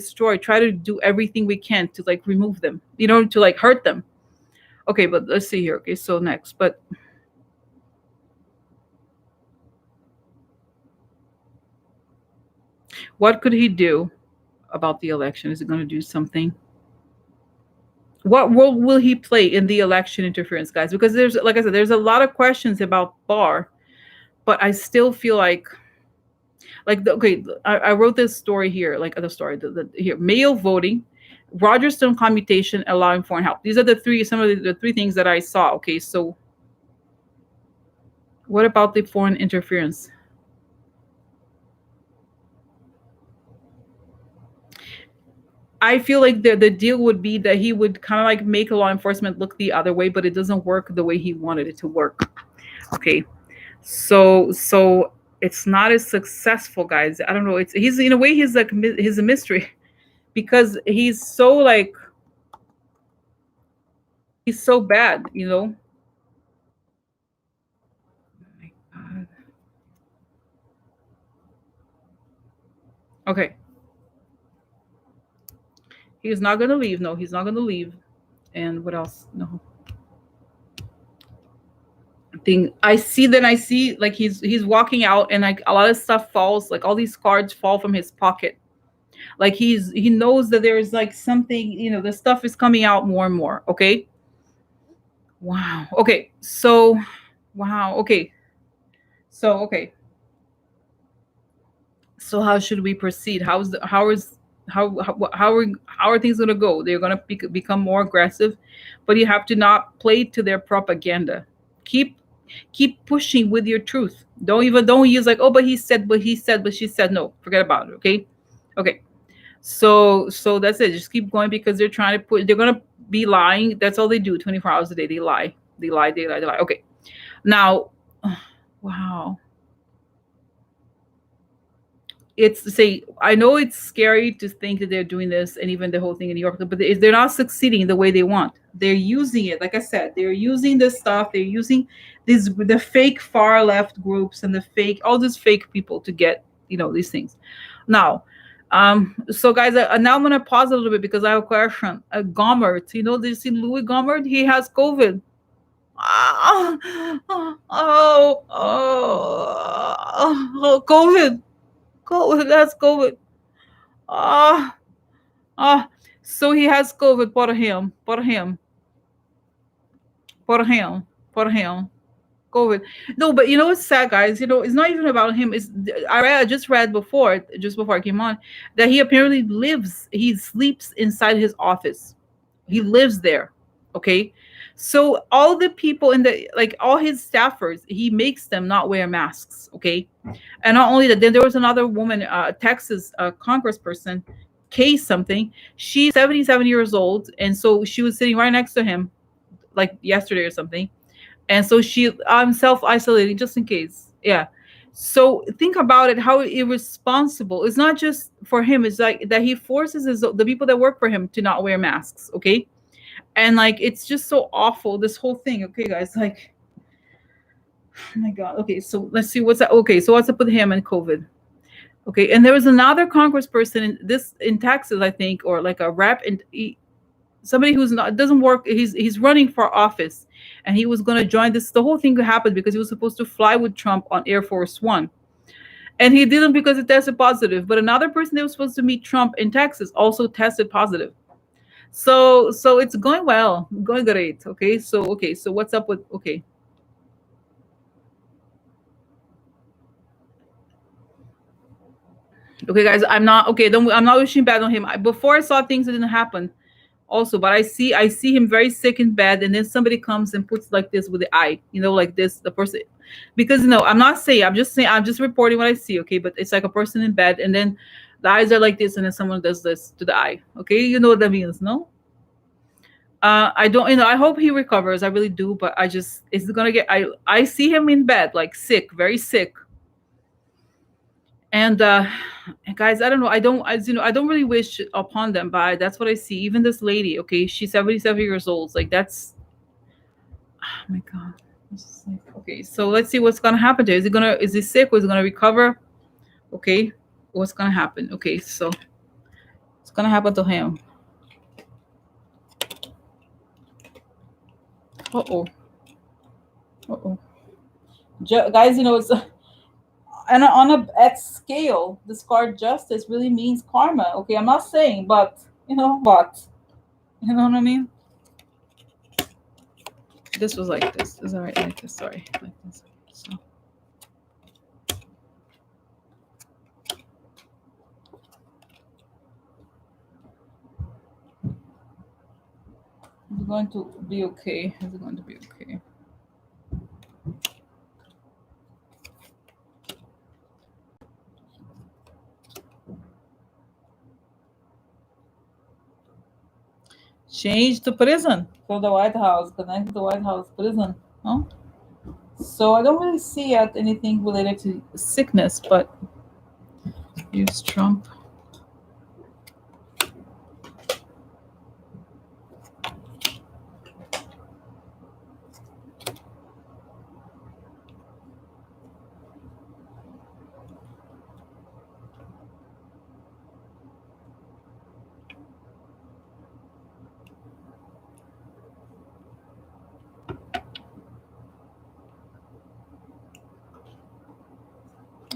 try to do everything we can to like remove them. To like hurt them. Okay, but let's see here. Okay, so next, but what could he do about the election? Is he going to do something? What role will he play in the election interference, guys? Because like I said, there's a lot of questions about Barr, but I still feel okay. I wrote this story here, like the story, here, mail voting, Roger Stone commutation, allowing foreign help. These are some of the three things that I saw. Okay, so what about the foreign interference? I feel like the deal would be that he would kind of like make law enforcement look the other way, but it doesn't work the way he wanted it to work. Okay, so it's not as successful, guys. I don't know. He's in a way he's a mystery because he's so bad. Oh my God. Okay, he's not gonna leave. No, he's not gonna leave. And what else? No thing. I see like he's walking out, and like a lot of stuff falls. Like all these cards fall from his pocket. Like he knows that there's like something. The stuff is coming out more and more. Okay. Wow. Okay. So, wow. Okay. So, okay. So how should we proceed? How are things going to go? They're going to become more aggressive, but you have to not play to their propaganda. Keep pushing with your truth. Don't use like, oh, but she said. No, forget about it. Okay. Okay. So that's it. Just keep going because they're going to be lying. That's all they do 24 hours a day. They lie. They lie. They lie. They lie. Okay. Now, wow. It's say I know it's scary to think that they're doing this, and even the whole thing in New York, but they're not succeeding the way they want. They're using it, like I said, they're using this stuff. They're using the fake far left groups and the fake all these fake people to get these things. Now, so guys, now I'm gonna pause a little bit because I have a question. Gommert, did you see Louis Gommert? He has COVID. Ah, oh, COVID, COVID, that's COVID. Ah, ah. So he has COVID. Por him, por him, por him. COVID. No, but you know what's sad, guys? You know, it's not even about him. It's I just read before, just before I came on, that he apparently he sleeps inside his office. He lives there. Okay. So all the people in the like all his staffers, he makes them not wear masks. Okay. And not only that, then there was another woman, Texas congressperson, K something. She's 77 years old, and so she was sitting right next to him, like yesterday or something, and so I'm self-isolating just in case. Yeah. So think about it, how irresponsible. It's not just for him, it's like that he forces the people that work for him to not wear masks. Okay. And like it's just so awful, this whole thing. Okay, guys, like, oh my god. Okay, so let's see what's that. Okay, so what's up with him and COVID? Okay, and there was another congressperson in Texas, I think, or like a rep, and somebody who's not doesn't work. He's running for office, and he was going to join this. The whole thing happened because he was supposed to fly with Trump on Air Force One, and he didn't because it tested positive. But another person that was supposed to meet Trump in Texas also tested positive. So it's going well, going great. Okay, so what's up with okay? Okay, guys, I'm not okay. Don't I'm not wishing bad on him. Before I saw things that didn't happen, also, but I see him very sick in bed, and then somebody comes and puts like this with the eye, like this, the person, because I'm not saying, I'm just reporting what I see. Okay, but it's like a person in bed, and then the eyes are like this, and then someone does this to the eye. Okay, you know what that means, no? I don't, I hope he recovers. I really do, but I just, it's gonna get. I see him in bed, like sick, very sick, and guys, I don't know. I don't really wish upon them, but that's what I see. Even this lady, okay, she's 77 years old. Like that's, oh my god. It's just like, okay, so let's see what's gonna happen to her. Is he sick or is he gonna recover? Okay, what's gonna happen? Okay, so what's gonna happen to him? Uh oh. Uh oh. Guys, it's and on a X scale, this card justice really means karma. Okay, I'm not saying, but you know what I mean? This was like this. Is that right? Like this. Sorry, like this. So is it going to be okay? Is it going to be okay? Change to prison for the White House. Connect to the White House prison. Huh? So I don't really see yet anything related to sickness, but use Trump.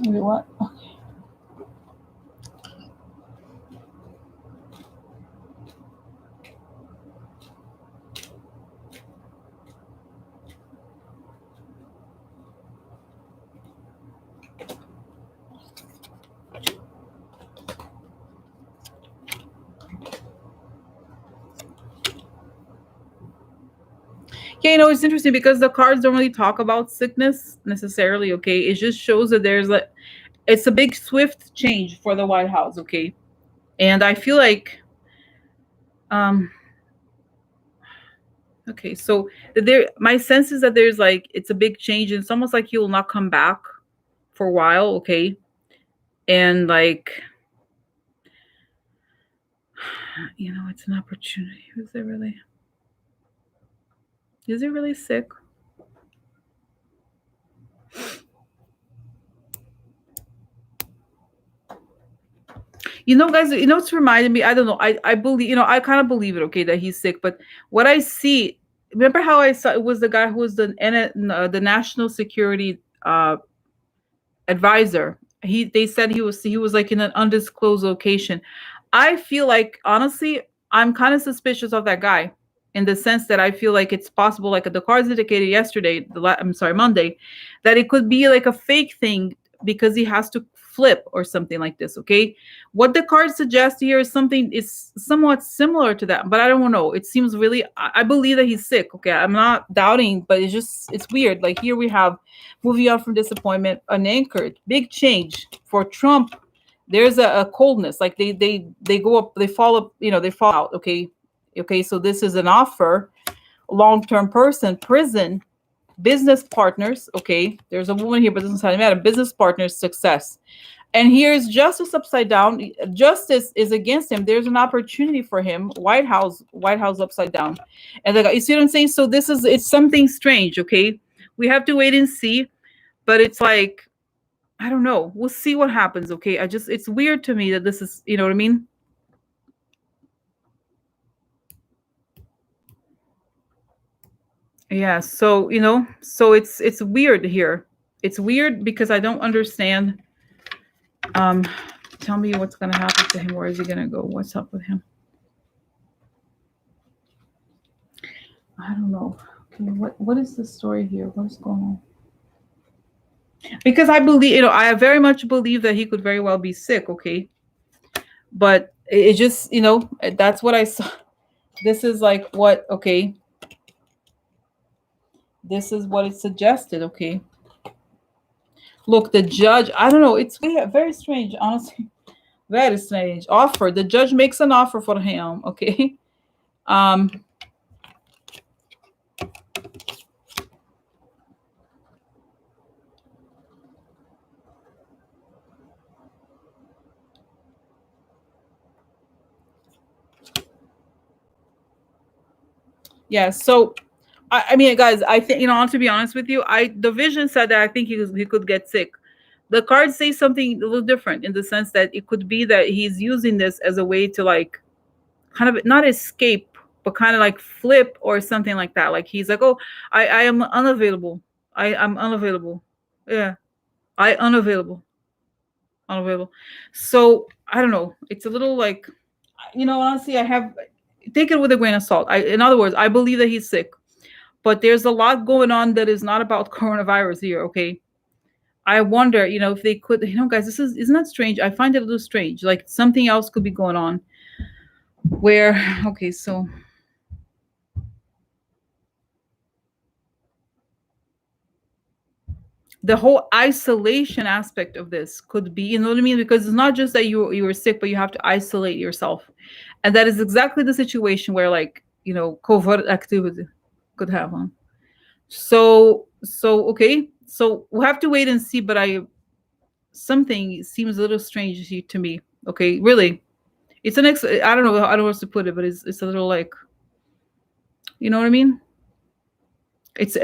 Wait, what? Okay. Yeah, it's interesting because the cards don't really talk about sickness necessarily. Okay, it just shows that it's a big swift change for the White House. Okay, and I feel like, um, okay, so my sense is that there's like it's a big change, and it's almost like he will not come back for a while. Okay, and like, it's an opportunity. Is it really sick? Guys, it's reminded me. I don't know. I believe, I kind of believe it. Okay, that he's sick, but what I see, Remember how I saw it was the guy who was the national security advisor. They said he was like in an undisclosed location. I feel like honestly, I'm kind of suspicious of that guy in the sense that I feel like it's possible, like the cards indicated yesterday, I'm sorry, Monday, that it could be like a fake thing because he has to flip or something like this. Okay, what the cards suggest here is somewhat similar to that, but I don't know. It seems really. I believe that he's sick. Okay, I'm not doubting, but it's weird. Like here we have moving on from disappointment, unanchored, big change for Trump. There's a coldness, like they go up, they fall up, they fall out. Okay, okay, so this is an offer, long-term person, prison, business partners. Okay, there's a woman here, but it doesn't sound matter. Business partners, success. And here's justice upside down. Justice is against him. There's an opportunity for him. White House upside down. And you see what I'm saying? So it's something strange. Okay, we have to wait and see. But it's like, I don't know. We'll see what happens. Okay, it's weird to me that this is, you know what I mean? Yeah. So so it's weird here. It's weird because I don't understand. Um, Tell me what's gonna happen to him. Where is he gonna go? What's up with him? I don't know. Okay, what is the story here? What is going on? Because I believe, I very much believe that he could very well be sick. Okay, but it just, that's what I saw. This is like what? Okay, this is what it suggested. Okay, look, the judge. I don't know. It's very strange, honestly. Very strange. Offer. The judge makes an offer for him. Okay. Um. Yeah. So I mean, guys, I think, to be honest with you, the vision said that I think he could get sick. The cards say something a little different in the sense that it could be that he's using this as a way to like kind of not escape, but kind of like flip or something like that. Like he's like, oh, I am unavailable. I'm unavailable. Yeah, I unavailable. So I don't know. It's a little like, honestly, I have take it with a grain of salt. In other words, I believe that he's sick, but there's a lot going on that is not about coronavirus here. Okay, I wonder, if they could, guys, isn't that strange? I find it a little strange. Like something else could be going on. Where, okay, so the whole isolation aspect of this could be, you know what I mean? Because it's not just that you were sick, but you have to isolate yourself, and that is exactly the situation where, like, covert activity could happen. So okay, so we'll have to wait and see. But something seems a little strange to me. Okay, really, it's I don't know how else to put it, but it's a little like, you know what I mean? It's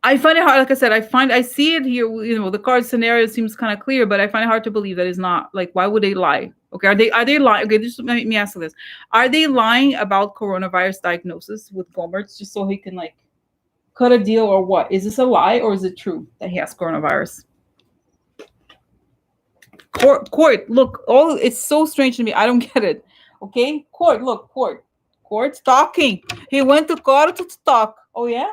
I find it hard. Like I said, I see it here. The card scenario seems kind of clear, but I find it hard to believe that it's not. Like, why would they lie? Okay, are they lying? Okay, just let me ask you this: Are they lying about coronavirus diagnosis with Gomertz just so he can like cut a deal, or what? Is this a lie or is it true that he has coronavirus? Court, look, it's so strange to me. I don't get it. Okay, court, look, court's talking. He went to court to talk. Oh yeah.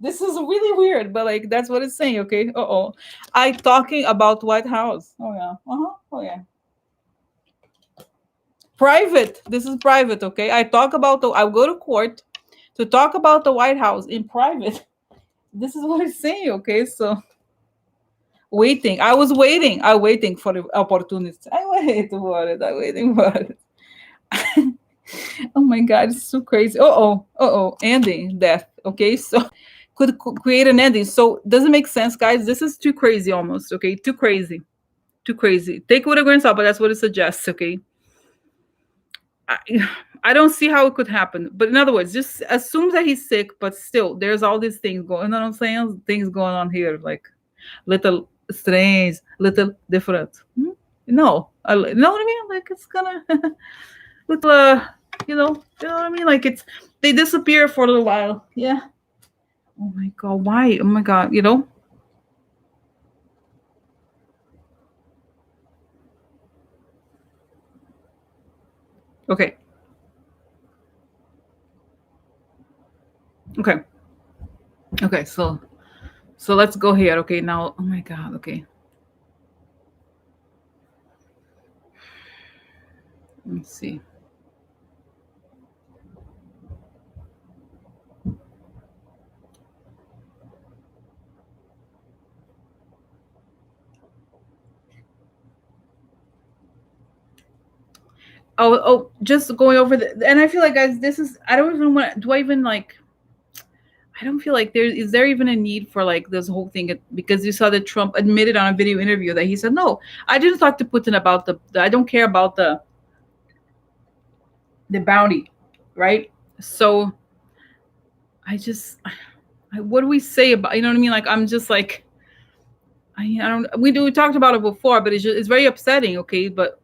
This is really weird, but like that's what it's saying. Okay. Uh-oh. I talking about White House. Oh yeah. Uh-huh. Oh yeah. Private. This is private. Okay. I'll go to court to talk about the White House in private. This is what it's saying. Okay. So waiting. I was waiting. I waiting for the opportunity. I wait for it. I waiting for it. Oh my god, it's so crazy. Ending death. Okay, so could create an ending. So doesn't make sense, guys. This is too crazy almost. Okay, too crazy. Too crazy. Take it with a grain of salt, but that's what it suggests. Okay. I, I don't see how it could happen. But in other words, just assume that he's sick, but still, there's all these things going on. I'm saying things going on here, like little strange, little different. No, you know what I mean? Like it's gonna little, you know what I mean? Like They disappear for a little while. Yeah. Oh my god, why? Oh my god, you know? Okay. Okay. Okay, so let's go here. Okay, now oh my god, okay. Let's see. Just going over and I feel like guys, this is I don't even want do I even like I don't feel like there even a need for like this whole thing because you saw that Trump admitted on a video interview that he said no, I didn't talk to Putin about the I don't care about the bounty, right? So I just what do we say about you know what I mean? Like I'm just like I don't we talked about it before, but it's very upsetting. Okay, but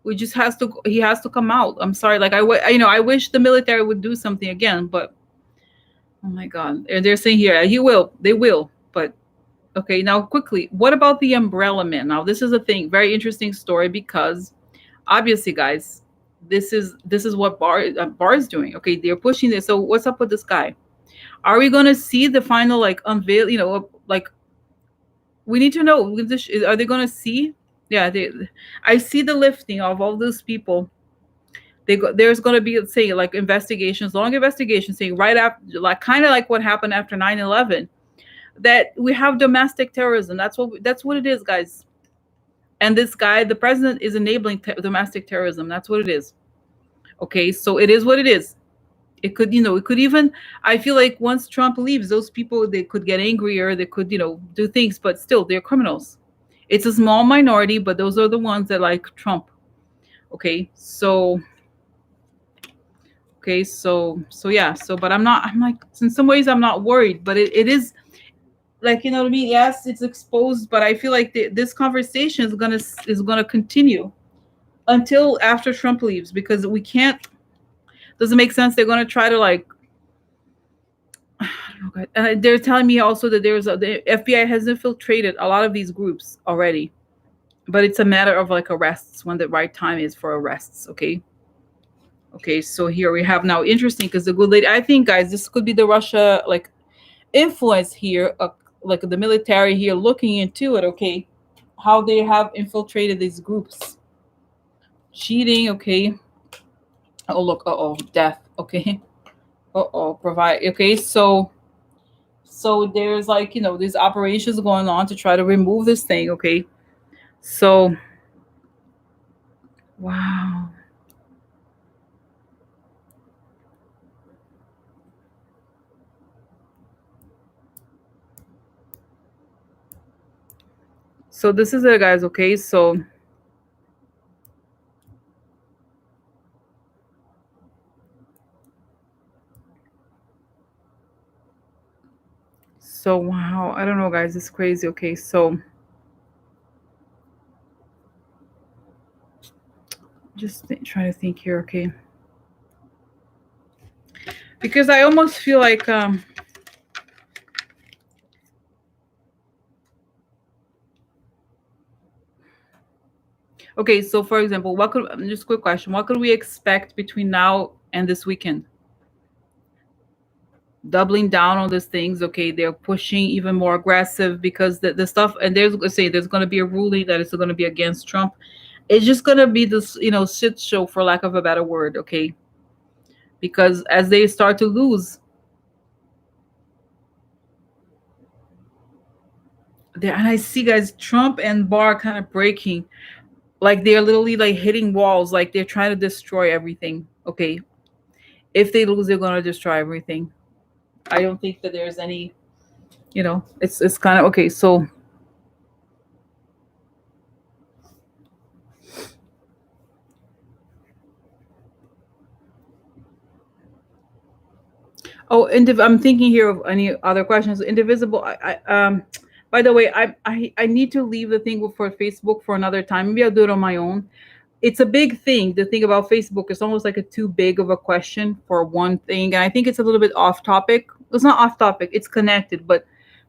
we just has to he has to come out. I'm sorry, like you know I wish the military would do something again, but oh my god, they're saying here he will, they will, but okay, now quickly, what about the umbrella man? Now this is a thing, very interesting story because obviously, guys, this is what Bar is doing. Okay, they're pushing this. So what's up with this guy? Are we gonna see the final like unveil? You know, like we need to know. Are they gonna see? Yeah, I see the lifting of all those people. There's going to be say like investigations, long investigations, saying right after, like kind of like what happened after 9/11, that we have domestic terrorism. That's what it is, guys. And this guy, the president, is enabling domestic terrorism. That's what it is. Okay, so it is what it is. It could, it could even. I feel like once Trump leaves, those people they could get angrier. They could, do things, but still, they're criminals. It's a small minority, but those are the ones that like Trump. Okay, so yeah, but I'm like in some ways I'm not worried, but it is like what I mean. Yes, it's exposed, but I feel like this conversation is gonna continue until after Trump leaves because we can't. Doesn't make sense. They're gonna try to like. I don't know, and they're telling me also that the FBI has infiltrated a lot of these groups already, but it's a matter of like arrests when the right time is for arrests. Okay. Okay, so here we have now interesting because the good lady. I think, guys, this could be the Russia like influence here, like the military here looking into it. Okay, how they have infiltrated these groups, cheating. Okay. Oh look. Death. Okay. Provide. Okay, so there's like these operations going on to try to remove this thing. Okay, so wow. So this is it, guys. Okay, so wow. I don't know, guys. It's crazy. Okay, so just trying to think here. Okay, because I almost feel like okay, so for example, what could just quick question, what could we expect between now and this weekend? Doubling down on these things. Okay, they're pushing even more aggressive because the stuff, and there's going to be a ruling that it's going to be against Trump. It's just going to be this shit show, for lack of a better word. Okay, because as they start to lose there, and I see, guys, Trump and Barr kind of breaking, like they're literally like hitting walls, like they're trying to destroy everything. Okay, if they lose, they're going to destroy everything. I don't think that there's any, it's kind of okay. So I'm thinking here of any other questions. Indivisible. By the way, I need to leave the thing for Facebook for another time. Maybe I'll do it on my own. it's a big thing. The thing about Facebook is almost like a too big of a question for one thing, and I think it's a little bit off topic. It's not off topic; it's connected. But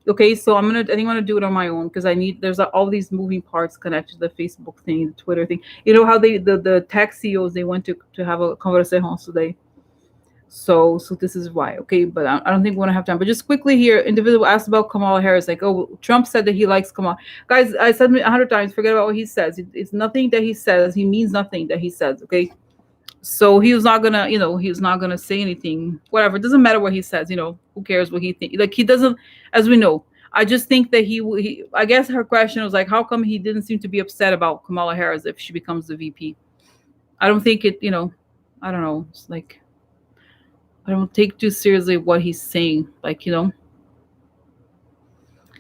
okay, so I think I'm gonna do it on my own because I need. There's all these moving parts connected to the Facebook thing, the Twitter thing. You know how the tech CEOs, they went to have a conversation today. So this is why, okay? But I don't think we want to have time. But just quickly here, individual asked about Kamala Harris, like, oh, Trump said that he likes Kamala. Guys, I said 100 times, forget about what he says. It's nothing that he says. He means nothing that he says, okay? So he was not gonna, he was not gonna say anything. Whatever, it doesn't matter what he says. Who cares what he thinks? Like, he doesn't, as we know. I just think that he. I guess her question was like, how come he didn't seem to be upset about Kamala Harris if she becomes the VP? I don't think it. I don't know. It's like, I don't take too seriously what he's saying. Like,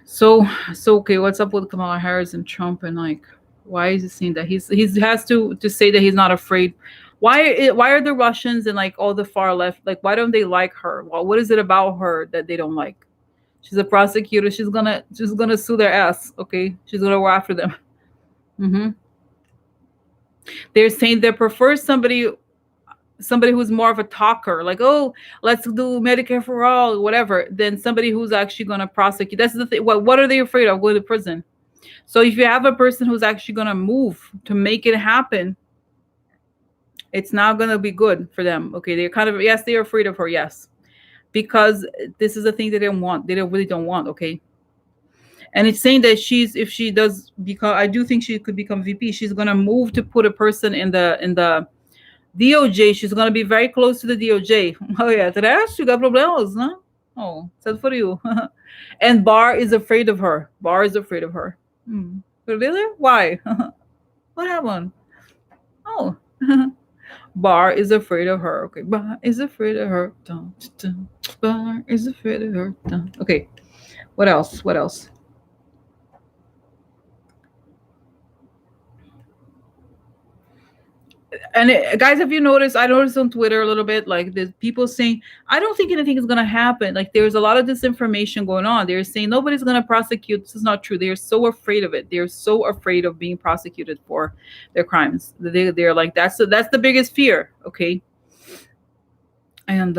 So okay, what's up with Kamala Harris and Trump, and like, why is he saying that he has to say that he's not afraid? Why are the Russians and like all the far left, like, why don't they like her? Well, what is it about her that they don't like? She's a prosecutor. She's gonna sue their ass. Okay, she's gonna go after them. Hmm. They're saying they prefer somebody who's more of a talker, like, oh, let's do Medicare for all, whatever, than somebody who's actually going to prosecute. That's the thing. What are they afraid of? Going to prison. So if you have a person who's actually going to move to make it happen, it's not going to be good for them. Okay, they're kind of, yes, they're afraid of her, yes, because this is a thing they don't want. They really don't want. Okay. And it's saying that if she does, because I do think she could become VP, she's going to move to put a person in the DOJ. She's going to be very close to the DOJ. Oh, yeah. Trash, you got problems, huh? Oh, sad for you. And Barr is afraid of her. Barr is afraid of her. Hmm. Really? Why? What happened? Oh. Barr is afraid of her. Okay. Barr is afraid of her. Dun, dun, dun. Barr is afraid of her. Dun. Okay. What else? What else? And guys, have you noticed? I noticed on Twitter a little bit, like, there's people saying, I don't think anything is going to happen. Like, there's a lot of disinformation going on. They're saying nobody's going to prosecute. This is not true. They're so afraid of it. They're so afraid of being prosecuted for their crimes. They're like, that's the biggest fear. Okay. And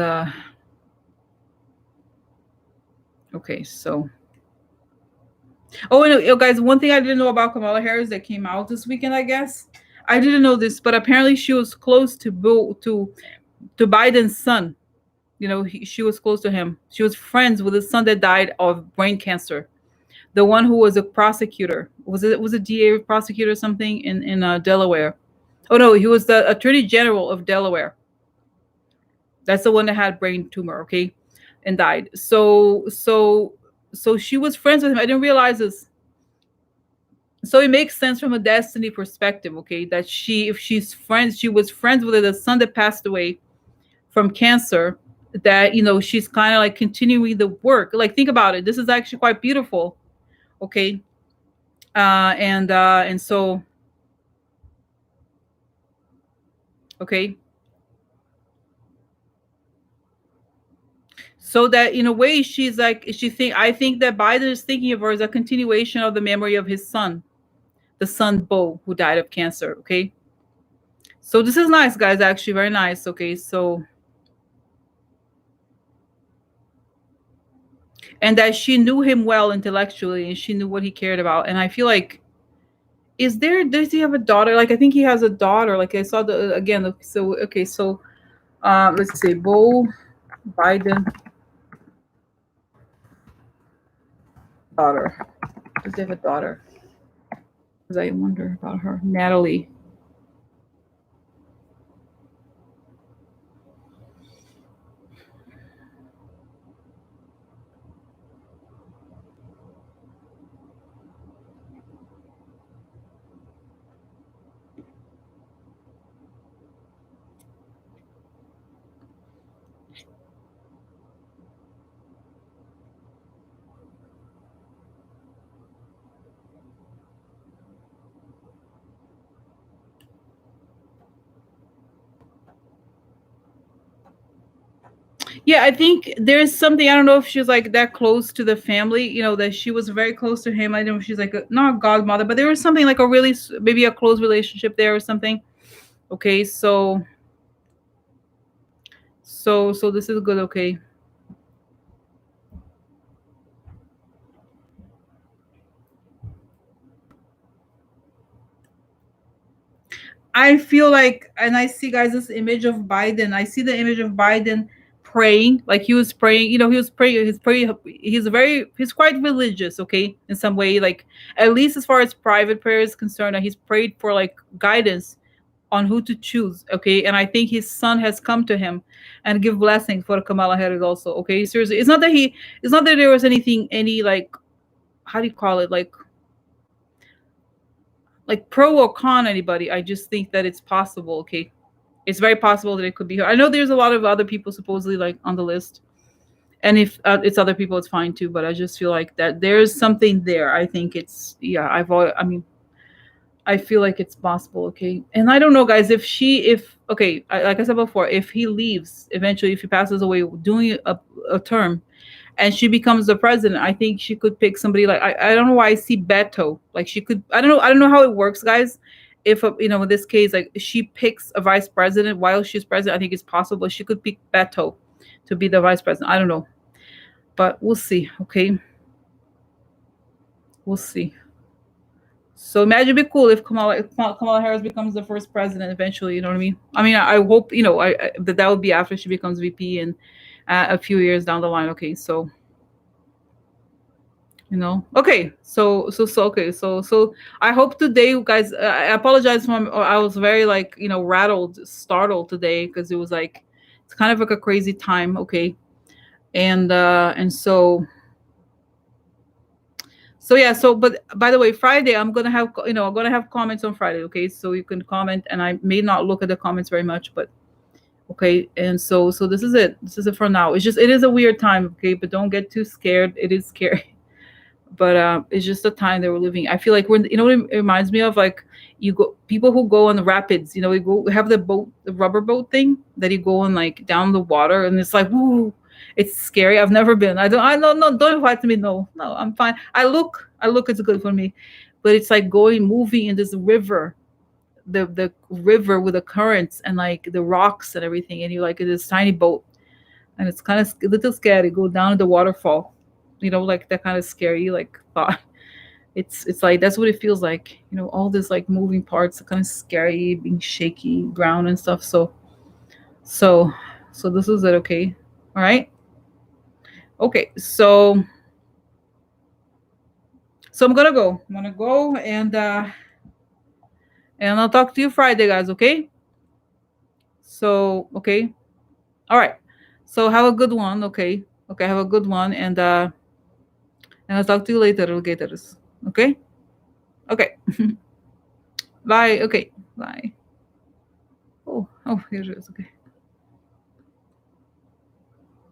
okay, so, oh, and guys, one thing I didn't know about Kamala Harris that came out this weekend, I guess. I didn't know this, but apparently she was close to Biden's son. She was close to him. She was friends with his son that died of brain cancer. The one who was a prosecutor. Was a DA prosecutor or something in Delaware? Oh no, he was the Attorney General of Delaware. That's the one that had brain tumor, okay, and died. So she was friends with him. I didn't realize this. So it makes sense from a destiny perspective, okay, that if she was friends with the son that passed away from cancer, that she's kind of like continuing the work. Like, think about it. This is actually quite beautiful, okay, and so, okay, so that in a way she's like, I think that Biden is thinking of her as a continuation of the memory of his son, the son Bo, who died of cancer. Okay, so this is nice, guys. Actually, very nice. Okay, so, and that she knew him well intellectually, and she knew what he cared about. And I feel like, does he have a daughter? Like, I think he has a daughter. Like, I saw again. So okay, so let's see, Bo Biden daughter. Does he have a daughter? Because I wonder about her, Natalie. Yeah, I think there's something. I don't know if she's like that close to the family, that she was very close to him. I don't know if she's like not a godmother, but there was something like maybe a close relationship there or something. Okay, so this is good. Okay, I feel like, and I see, guys, this image of Biden. I see the image of Biden praying, like he was praying. He was praying. He's praying. He's quite religious. Okay, in some way, like at least as far as private prayer is concerned, he's prayed for like guidance on who to choose. Okay, and I think his son has come to him and give blessings for Kamala Harris also. Okay, seriously, it's not that there was any like, how do you call it, like pro or con anybody. I just think that it's possible. Okay, it's very possible that it could be her. I know there's a lot of other people supposedly like on the list, and if it's other people, it's fine too. But I just feel like that there's something there. I think it's, yeah. I mean, I feel like it's possible. Okay, and I don't know, guys. If okay, like I said before, if he leaves eventually, if he passes away doing a term, and she becomes the president, I think she could pick somebody like, I don't know why I see Beto. Like she could, I don't know how it works, guys. If in this case, like she picks a vice president while she's president, I think it's possible she could pick Beto to be the vice president. I don't know, but we'll see. Okay, we'll see. So imagine it'd be cool if Kamala Harris becomes the first president eventually. You know what I mean? I mean, I hope that would be after she becomes VP and a few years down the line. Okay, so okay, okay, so I hope today, you guys, I apologize for I was very like rattled, startled today, because it was like it's kind of like a crazy time. Okay, and so yeah, so but by the way, Friday I'm gonna have I'm gonna have comments on Friday. Okay, so you can comment, and I may not look at the comments very much, but okay. And so this is it for now. It's just, it is a weird time. Okay, but don't get too scared. It is scary. But it's just the time that we're living. I feel like we're, what it reminds me of, like you go, people who go on the rapids, we go have the boat, the rubber boat thing that you go on like down the water, and it's like, woo, it's scary. I've never been. I don't, no, don't invite me. No, no, I'm fine. I look it's good for me. But it's like moving in this river, the river with the currents and like the rocks and everything, and you like in this tiny boat, and it's kind of a little scary. Go down to the waterfall, like that kind of scary like thought. It's like that's what it feels like. All this like moving parts, kind of scary, being shaky, ground and stuff. So, so this is it. Okay, all right. Okay, so I'm gonna go. I'm gonna go, and I'll talk to you Friday, guys. Okay. So okay, all right. So have a good one. Okay. Okay, have a good one, and I'll talk to you later, alligators. Okay. Okay. Bye. Okay. Bye. Oh, here it is. Okay.